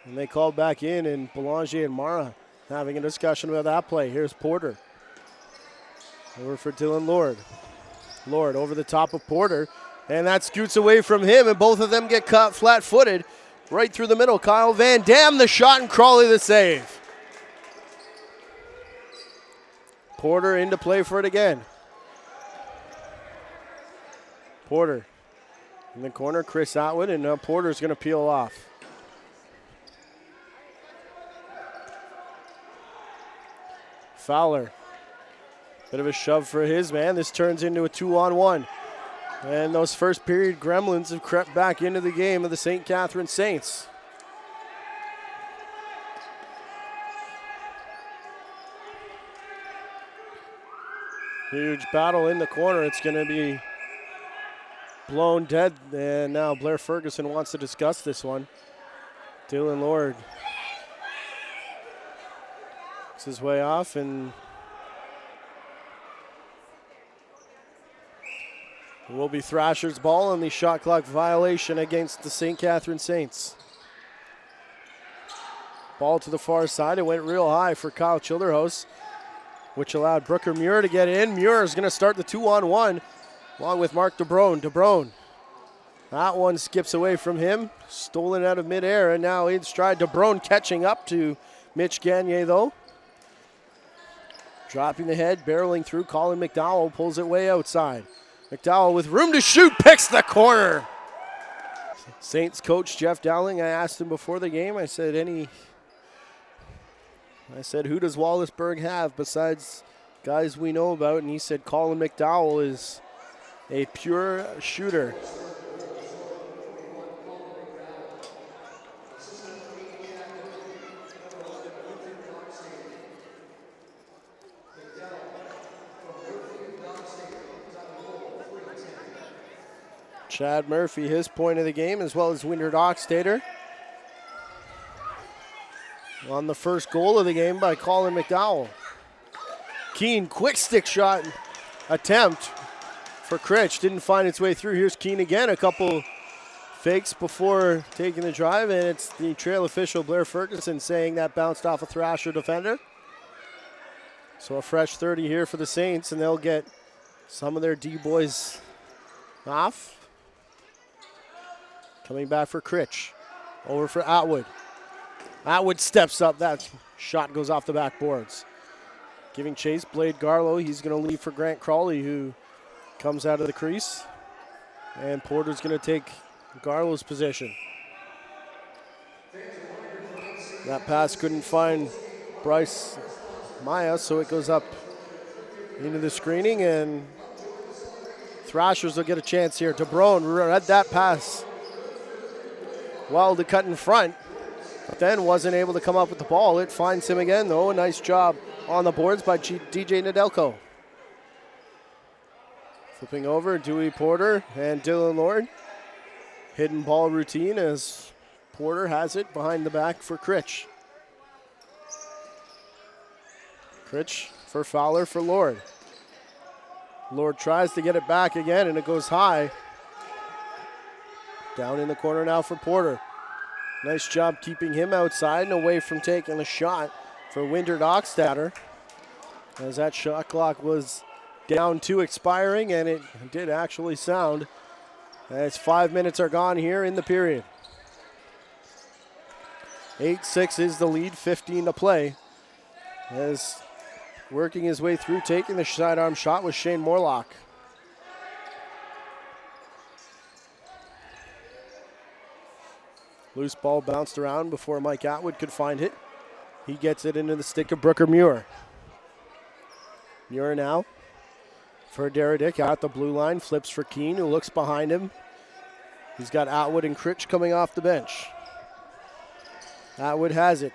And they called back in, and Belanger and Mara having a discussion about that play. Here's Porter. Over for Dylan Lord. Lord over the top of Porter. And that scoots away from him, and both of them get caught flat-footed right through the middle. Kyle Van Dam the shot, and Crawley the save. Porter into play for it again. Porter in the corner, Chris Atwood, and now Porter's going to peel off. Fowler. Bit of a shove for his man. This turns into a 2-on-1. And those first period gremlins have crept back into the game of the St. Catharines Saints. Huge battle in the corner. It's going to be blown dead. And now Blair Ferguson wants to discuss this one. Dylan Lord makes his way off, and it will be Thrasher's ball on the shot clock violation against the St. Catharines Saints. Ball to the far side. It went real high for Kyle Childerhouse, which allowed Brooker Muir to get in. Muir is going to start the 2-on-1 along with Mark DeBrone. DeBrone, that one skips away from him. Stolen out of midair, and now in stride. DeBrone catching up to Mitch Gagne, though. Dropping the head, barreling through. Colin McDowell pulls it way outside. McDowell with room to shoot, picks the corner. Saints coach Jeff Dowling, I asked him before the game, I said, who does Wallaceburg have besides guys we know about? And he said Colin McDowell is a pure shooter. Chad Murphy, his point of the game, as well as Winter Dockstader. On the first goal of the game by Colin McDowell. Keane, quick stick shot attempt for Critch. Didn't find its way through. Here's Keane again. A couple fakes before taking the drive, and it's the trail official, Blair Ferguson, saying that bounced off a Thrasher defender. So a fresh 30 here for the Saints, and they'll get some of their D-boys off. Coming back for Critch. Over for Atwood. Atwood steps up. That shot goes off the backboards. Giving chase, Blade Garlow. He's going to leave for Grant Crawley, who comes out of the crease. And Porter's going to take Garlow's position. That pass couldn't find Bryce Maya, so it goes up into the screening, and Thrashers will get a chance here. DeBrone read that pass well to cut in front, but then wasn't able to come up with the ball. It finds him again, though. A nice job on the boards by DJ Nedelko. Flipping over, Dewey Porter and Dylan Lord. Hidden ball routine as Porter has it behind the back for Critch. Critch for Fowler for Lord. Lord tries to get it back again, and it goes high. Down in the corner now for Porter. Nice job keeping him outside and away from taking a shot for Winter Dockstader, as that shot clock was down to expiring, and it did actually sound as 5 minutes are gone here in the period. 8-6 is the lead, 15 to play. As working his way through, taking the sidearm shot was Shane Morlock. Loose ball bounced around before Mike Atwood could find it. He gets it into the stick of Brooker Muir. Muir now for Deredick at the blue line. Flips for Keane, who looks behind him. He's got Atwood and Critch coming off the bench. Atwood has it.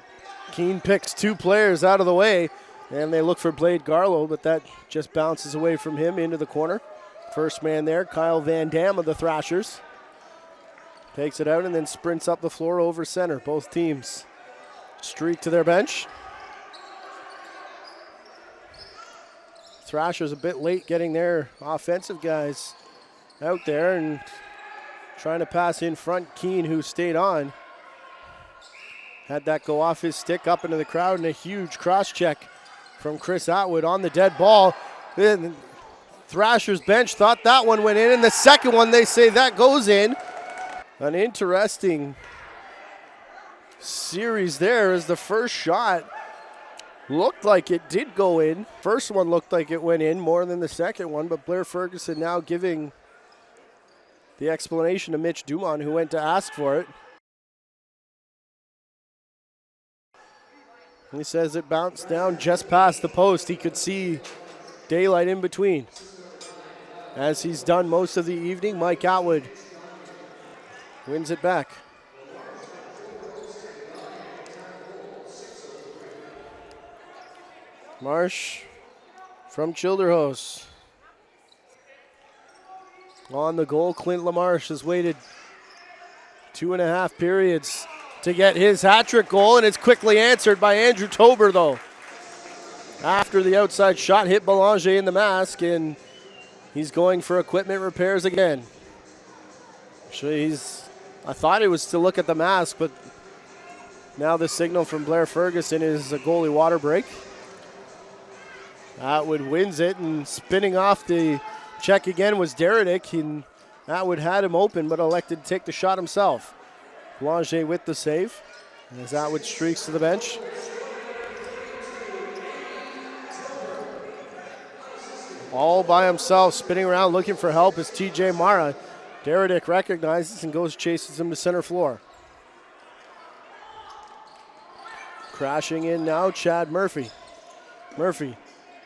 Keane picks two players out of the way. And they look for Blade Garlow, but that just bounces away from him into the corner. First man there, Kyle Van Dam of the Thrashers. Takes it out and then sprints up the floor over center. Both teams streak to their bench. Thrashers a bit late getting their offensive guys out there and trying to pass in front. Keene, who stayed on, had that go off his stick up into the crowd, and a huge cross check from Chris Atwood on the dead ball. And Thrashers bench thought that one went in, and the second one they say that goes in. An interesting series there as the first shot looked like it did go in. First one looked like it went in more than the second one, but Blair Ferguson now giving the explanation to Mitch Dumont, who went to ask for it. He says it bounced down just past the post. He could see daylight in between. As he's done most of the evening, Mike Atwood wins it back. Marsh from Childerhose. On the goal, Clint LaMarche has waited 2.5 periods to get his hat-trick goal, and it's quickly answered by Andrew Tober, though. After the outside shot hit Belanger in the mask, and he's going for equipment repairs again. Actually, I thought it was to look at the mask, but now the signal from Blair Ferguson is a goalie water break. Atwood wins it, and spinning off the check again was Deredick, and Atwood had him open, but elected to take the shot himself. Belanger with the save as Atwood streaks to the bench. All by himself, spinning around looking for help is TJ Mara. Deredick recognizes and goes chases him to center floor. Crashing in now, Chad Murphy. Murphy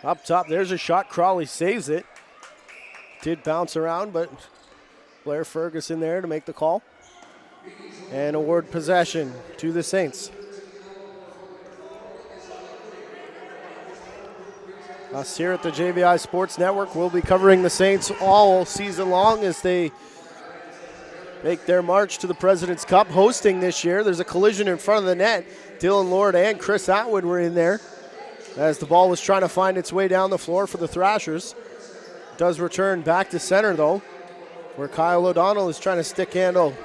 up top, there's a shot. Crawley saves it. Did bounce around, but Blair Ferguson there to make the call and award possession to the Saints. Us here at the JVI Sports Network will be covering the Saints all season long as they make their march to the President's Cup hosting this year. There's a collision in front of the net. Dylan Lord and Chris Atwood were in there as the ball was trying to find its way down the floor for the Thrashers. Does return back to center, though, where Kyle O'Donnell is trying to stick handle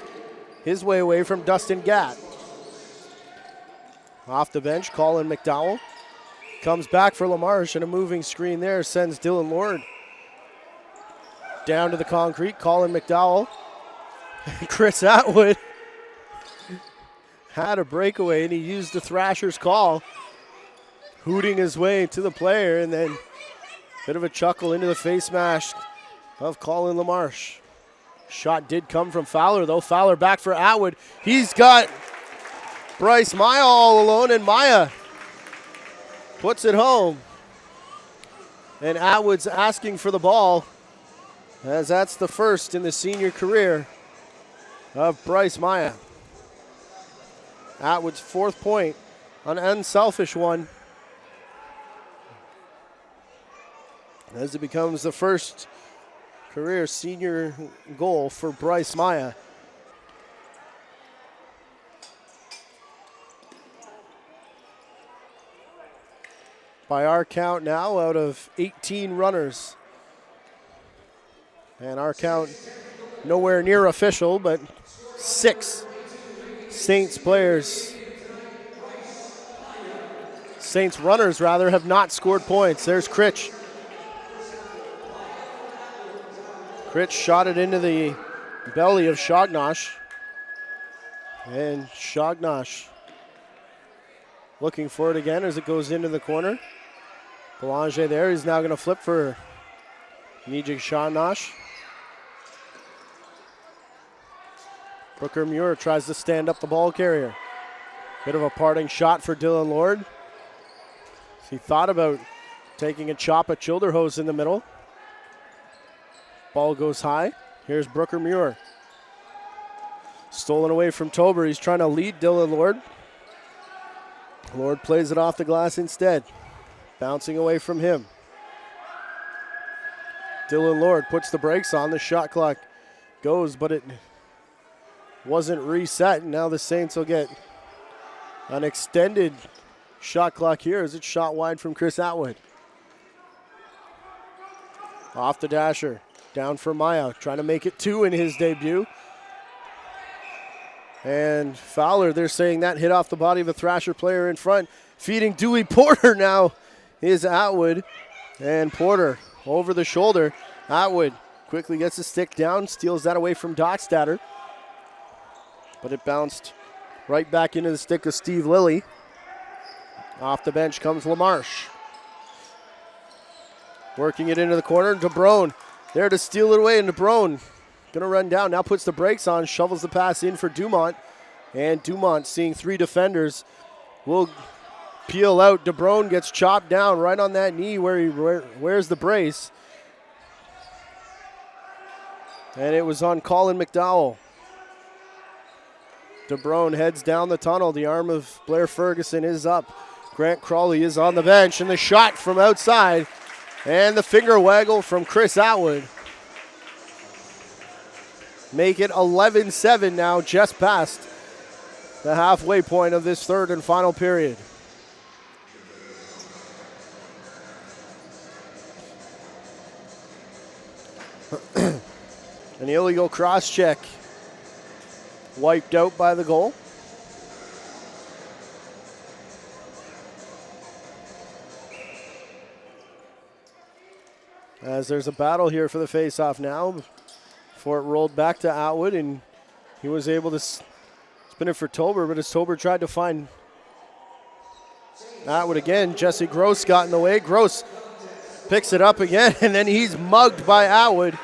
his way away from Dustin Gatt. Off the bench, Colin McDowell comes back for LaMarche, and a moving screen there sends Dylan Lord down to the concrete. Colin McDowell. Chris Atwood had a breakaway, and he used the Thrashers call, hooting his way to the player, and then bit of a chuckle into the face mask of Colin LaMarche. Shot did come from Fowler, though. Fowler back for Atwood. He's got Bryce Maya all alone, and Maya puts it home. And Atwood's asking for the ball, as that's the first in the senior career of Bryce Maya. Atwood's fourth point, an unselfish one, as it becomes the first career senior goal for Bryce Maya. By our count now, out of 18 runners. And our count nowhere near official, but 6 Saints players, Saints runners rather, have not scored points. There's Critch. Critch shot it into the belly of Shognosh. And Shognosh looking for it again as it goes into the corner. Belanger there. He's now going to flip for Nijig Shognosh. Brooker Muir tries to stand up the ball carrier. Bit of a parting shot for Dylan Lord. He thought about taking a chop at Childerhose in the middle. Ball goes high. Here's Brooker Muir. Stolen away from Tober. He's trying to lead Dylan Lord. Lord plays it off the glass instead. Bouncing away from him. Dylan Lord puts the brakes on. The shot clock goes, but it wasn't reset. Now the Saints will get an extended shot clock here as it's shot wide from Chris Atwood. Off the dasher. Down for Maya. Trying to make it 2 in his debut. And Fowler, they're saying that hit off the body of a Thrasher player in front. Feeding Dewey Porter now is Atwood. And Porter over the shoulder. Atwood quickly gets the stick down, steals that away from Dockstader. But it bounced right back into the stick of Steve Lilly. Off the bench comes LaMarche. Working it into the corner. DeBrone there to steal it away, and DeBrone going to run down. Now puts the brakes on, shovels the pass in for Dumont. And Dumont, seeing 3 defenders, will peel out. DeBrone gets chopped down right on that knee where he wears the brace. And it was on Colin McDowell. DeBrone heads down the tunnel. The arm of Blair Ferguson is up. Grant Crawley is on the bench, and the shot from outside. And the finger waggle from Chris Atwood. Make it 11-7 now, just past the halfway point of this third and final period. An illegal cross check wiped out by the goal. As there's a battle here for the faceoff now before it rolled back to Atwood, and he was able to spin it for Tober, but as Tober tried to find Atwood again, Jesse Gross got in the way. Gross picks it up again, and then he's mugged by Atwood.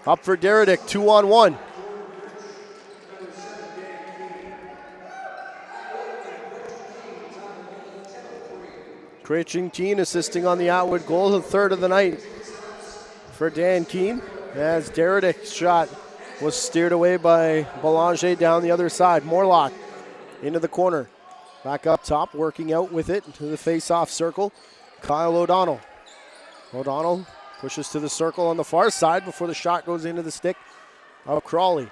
Up for Deredick, 2-on-1. Christian Keene assisting on the Atwood goal, the third of the night for Dan Keene, as Deredick's shot was steered away by Belanger down the other side. Morlock into the corner. Back up top, working out with it to the face-off circle. Kyle O'Donnell. O'Donnell pushes to the circle on the far side before the shot goes into the stick of Crawley.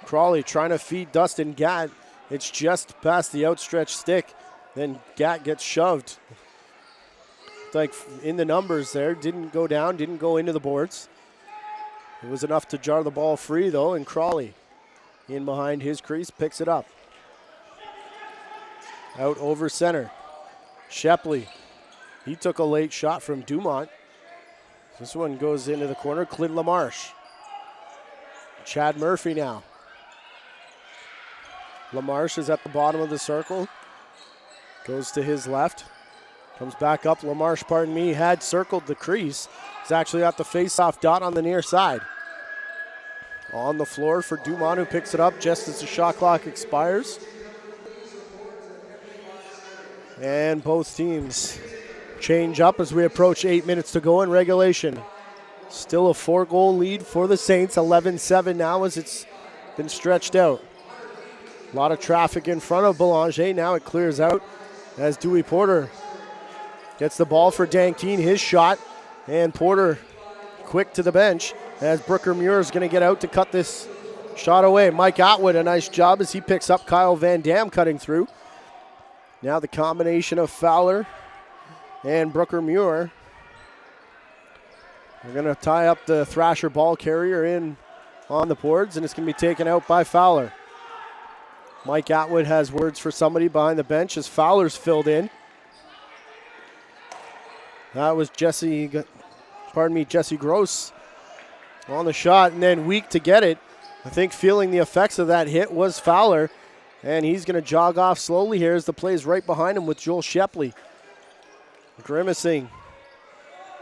Crawley trying to feed Dustin Gatt. It's just past the outstretched stick. Then Gatt gets shoved. Like in the numbers there. Didn't go down, didn't go into the boards. It was enough to jar the ball free though, and Crawley in behind his crease picks it up. Out over center. Shepley. He took a late shot from Dumont. This one goes into the corner. Clint LaMarche. Chad Murphy now. LaMarche is at the bottom of the circle. Goes to his left. Comes back up. LaMarche, pardon me, had circled the crease. He's actually at the face-off dot on the near side. On the floor for Dumont, who picks it up just as the shot clock expires. And both teams change up as we approach 8 minutes to go in regulation. Still a 4-goal lead for the Saints. 11-7 now as it's been stretched out. A lot of traffic in front of Belanger. Now it clears out as Dewey Porter gets the ball for Dan Keene. His shot, and Porter quick to the bench as Brooker Muir is going to get out to cut this shot away. Mike Atwood, a nice job as he picks up Kyle Van Dam cutting through. Now the combination of Fowler and Brooker Muir. We're going to tie up the Thrasher ball carrier in on the boards, and it's going to be taken out by Fowler. Mike Atwood has words for somebody behind the bench as Fowler's filled in. That was Jesse Gross on the shot, and then weak to get it. I think feeling the effects of that hit was Fowler, and he's going to jog off slowly here as the play's right behind him with Joel Shepley. Grimacing.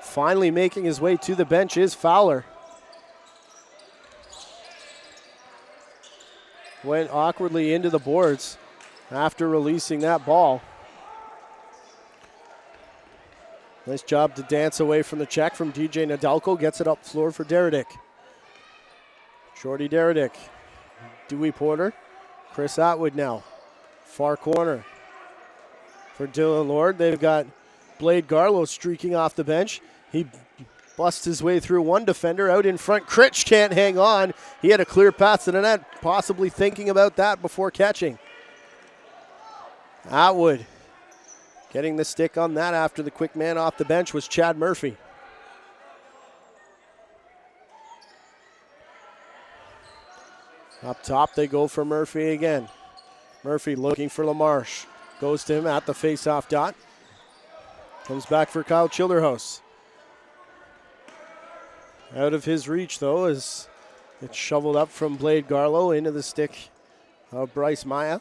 Finally making his way to the bench is Fowler. Went awkwardly into the boards after releasing that ball. Nice job to dance away from the check from DJ Nadalko. Gets it up floor for Deredick. Shorty Deredick. Dewey Porter. Chris Atwood now. Far corner. for Dylan Lord. They've got Blade Garlow streaking off the bench. He busts his way through one defender. Out in front, Critch can't hang on. He had a clear pass to the net, possibly thinking about that before catching. Atwood getting the stick on that after the quick man off the bench was Chad Murphy. Up top, they go for Murphy again. Murphy looking for LaMarche. Goes to him at the face-off dot. Comes back for Kyle Childerhouse. Out of his reach, though, as it's shoveled up from Blade Garlow into the stick of Bryce Maya.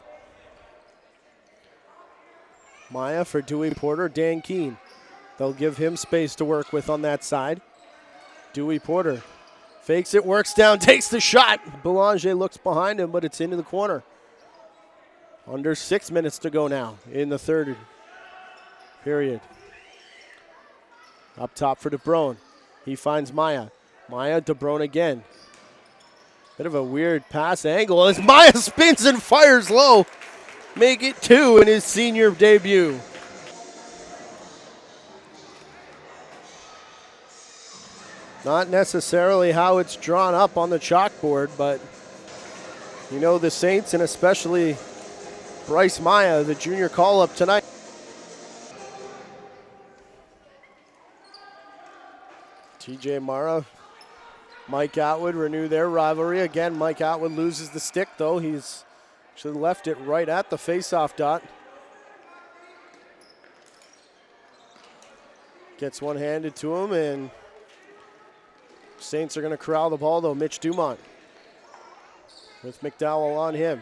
Maya for Dewey Porter, Dan Keene. They'll give him space to work with on that side. Dewey Porter fakes it, works down, takes the shot. Belanger looks behind him, but it's into the corner. Under 6 minutes to go now in the third period. Up top for DeBrone. He finds Maya. Maya, DeBrone again. Bit of a weird pass angle as Maya spins and fires low. Make it 2 in his senior debut. Not necessarily how it's drawn up on the chalkboard, but you know the Saints, and especially Bryce Maya, the junior call-up tonight. TJ Mara, Mike Atwood renew their rivalry. Again, Mike Atwood loses the stick, though. He's should have left it right at the face-off dot. Gets one handed to him, and Saints are going to corral the ball, though. Mitch Dumont with McDowell on him.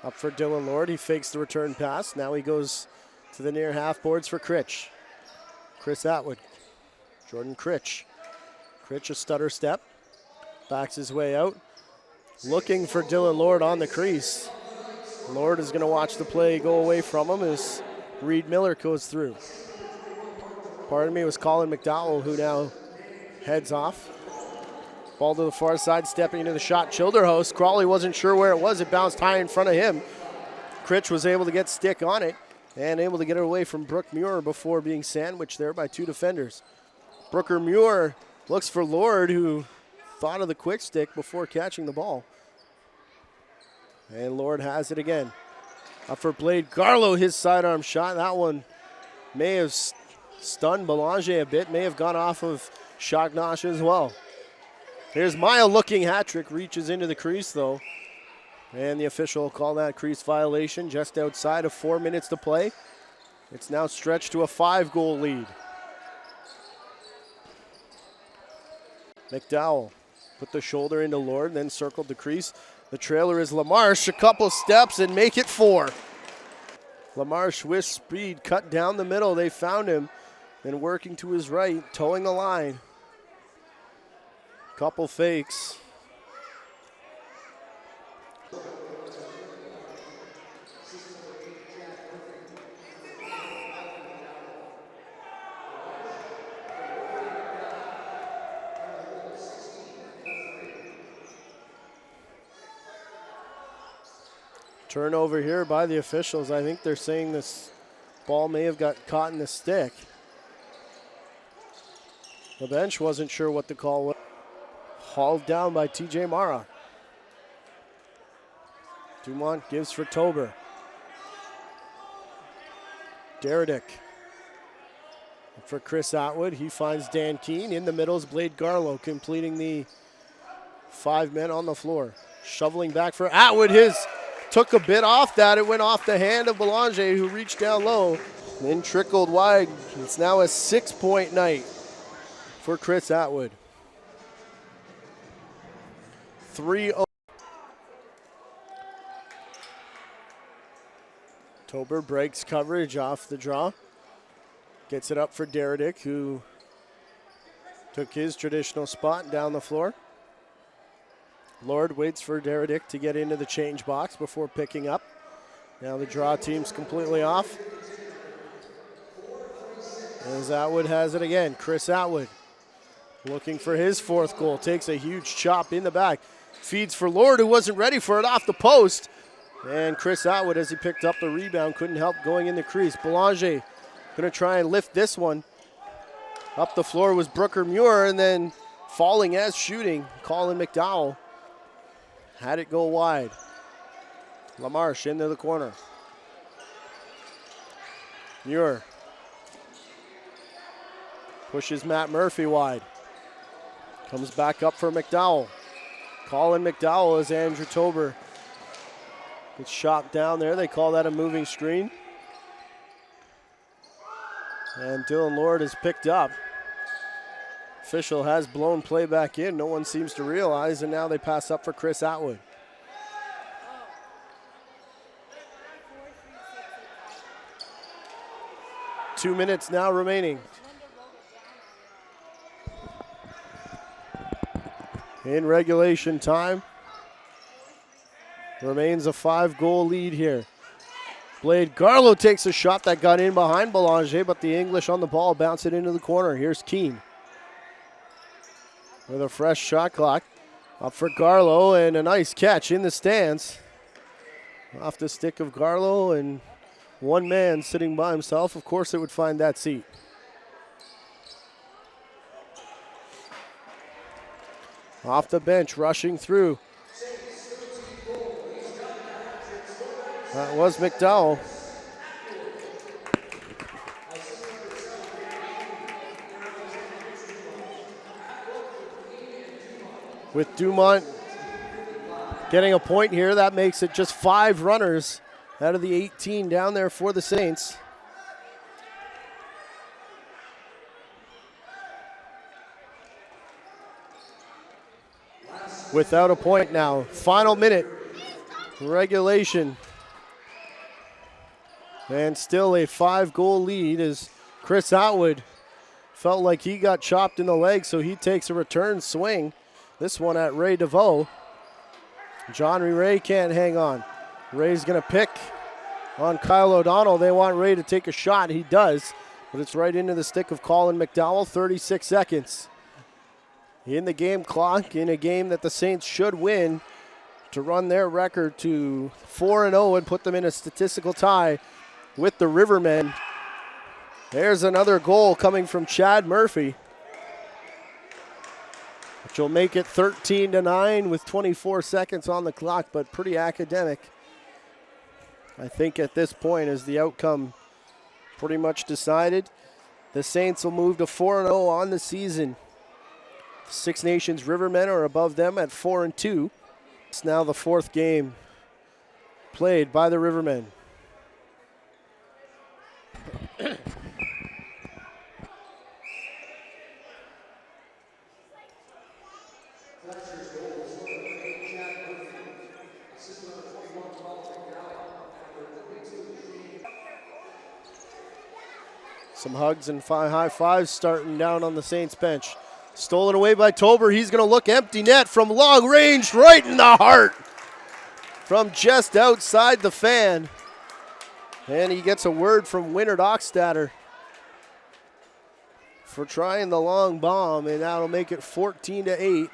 Up for Dylan Lord. He fakes the return pass. Now he goes to the near half boards for Critch. Chris Atwood. Jordan Critch. Critch a stutter step. Backs his way out. Looking for Dylan Lord on the crease. Lord is going to watch the play go away from him as Reed Miller goes through. Pardon me, it was Colin McDowell who now heads off. Ball to the far side, stepping into the shot. Childerhouse. Crawley wasn't sure where it was. It bounced high in front of him. Critch was able to get stick on it and able to get it away from Brooke Muir before being sandwiched there by two defenders. Brooker Muir looks for Lord, who thought of the quick stick before catching the ball. And Lord has it again. Up for Blade Garlow, his sidearm shot. That one may have stunned Belanger a bit, may have gone off of Shagnosh as well. Here's Maya looking hat trick, reaches into the crease though. And the official will call that crease violation just outside of 4 minutes to play. It's now stretched to a 5-goal lead. McDowell put the shoulder into Lord, then circled the crease. The trailer is LaMarche, a couple steps and make it 4. LaMarche with speed, cut down the middle. They found him, and working to his right, towing the line. Couple fakes. Turnover here by the officials. I think they're saying this ball may have got caught in the stick. The bench wasn't sure what the call was. Hauled down by TJ Mara. Dumont gives for Tober. Deredick. For Chris Atwood, he finds Dan Keene. In the middle is Blade Garlow, completing the 5 men on the floor. Shoveling back for Atwood. His took a bit off that. It went off the hand of Belanger, who reached down low, then trickled wide. It's now a 6-point night for Chris Atwood. 3-0. Tober breaks coverage off the draw. Gets it up for Deredick, who took his traditional spot down the floor. Lord waits for Deredick to get into the change box before picking up. Now the draw team's completely off. As Atwood has it again. Chris Atwood looking for his 4th goal. Takes a huge chop in the back. Feeds for Lord, who wasn't ready for it off the post. And Chris Atwood, as he picked up the rebound, couldn't help going in the crease. Belanger going to try and lift this one. Up the floor was Brooker Muir, and then falling as shooting, Colin McDowell. Had it go wide. LaMarche into the corner. Muir pushes Matt Murphy wide. Comes back up for McDowell. Colin McDowell as Andrew Tober gets shot down there. They call that a moving screen. And Dylan Lord is picked up. Official has blown play back in. No one seems to realize, and now they pass up for Chris Atwood. Two minutes now remaining. In regulation time. Remains a 5-goal lead here. Blade Garlow takes a shot that got in behind Belanger, but the English on the ball bounce it into the corner. Here's Keene with a fresh shot clock. Up for Garlow, and a nice catch in the stands. Off the stick of Garlow, and one man sitting by himself. Of course it would find that seat. Off the bench, rushing through. That was McDowell. With Dumont getting a point here, that makes it just 5 runners out of the 18 down there for the Saints. Without a point now. Final minute. Regulation. And still a 5-goal lead as Chris Atwood felt like he got chopped in the leg, so he takes a return swing. This one at Ray DeVoe. Johnny Ray can't hang on. Ray's going to pick on Kyle O'Donnell. They want Ray to take a shot. He does, but it's right into the stick of Colin McDowell. 36 seconds in the game clock, in a game that the Saints should win to run their record to 4-0 and put them in a statistical tie with the Rivermen. There's another goal coming from Chad Murphy, which will make it 13-9 with 24 seconds on the clock, but pretty academic. I think at this point, is the outcome pretty much decided. The Saints will move to 4-0 on the season. Six Nations Rivermen are above them at 4-2. It's now the 4th game played by the Rivermen. Some hugs and high fives starting down on the Saints bench. Stolen away by Tober. He's going to look empty net from long range, right in the heart. From just outside the fan. And he gets a word from Winard Oxtatter for trying the long bomb, and that'll make it 14-8.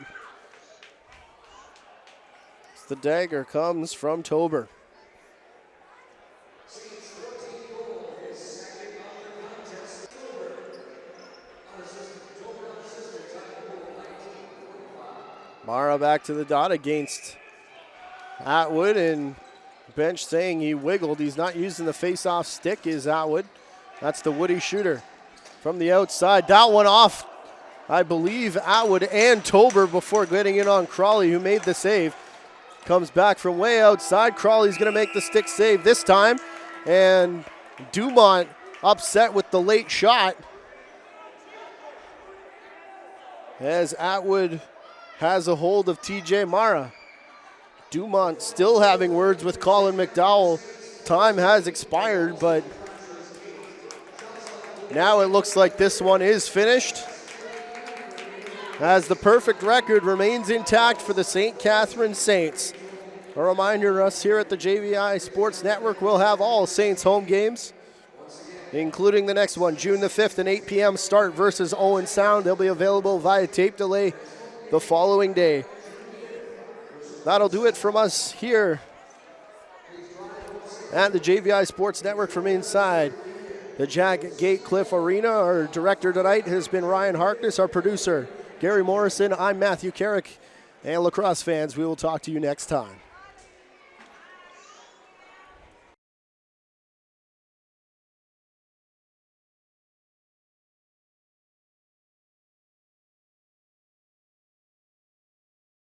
The dagger comes from Tober. Mara back to the dot against Atwood, and bench saying he wiggled. He's not using the face-off stick, is Atwood. That's the Woody shooter from the outside. That one off, I believe, Atwood and Tober before getting in on Crawley, who made the save. Comes back from way outside. Crawley's going to make the stick save this time. And Dumont upset with the late shot, as Atwood has a hold of TJ Mara. Dumont still having words with Colin McDowell. Time has expired, but now it looks like this one is finished, as the perfect record remains intact for the St. Catharines Saints. A reminder, us here at the JVI Sports Network will have all Saints home games, including the next one, June the 5th, an 8 p.m. start versus Owen Sound. They'll be available via tape delay the following day. That'll do it from us here And the JVI Sports Network from inside the Jack Gatecliff Arena. Our director tonight has been Ryan Harkness, our producer Gary Morrison. I'm Matthew Carrick. And lacrosse fans, we will talk to you next time.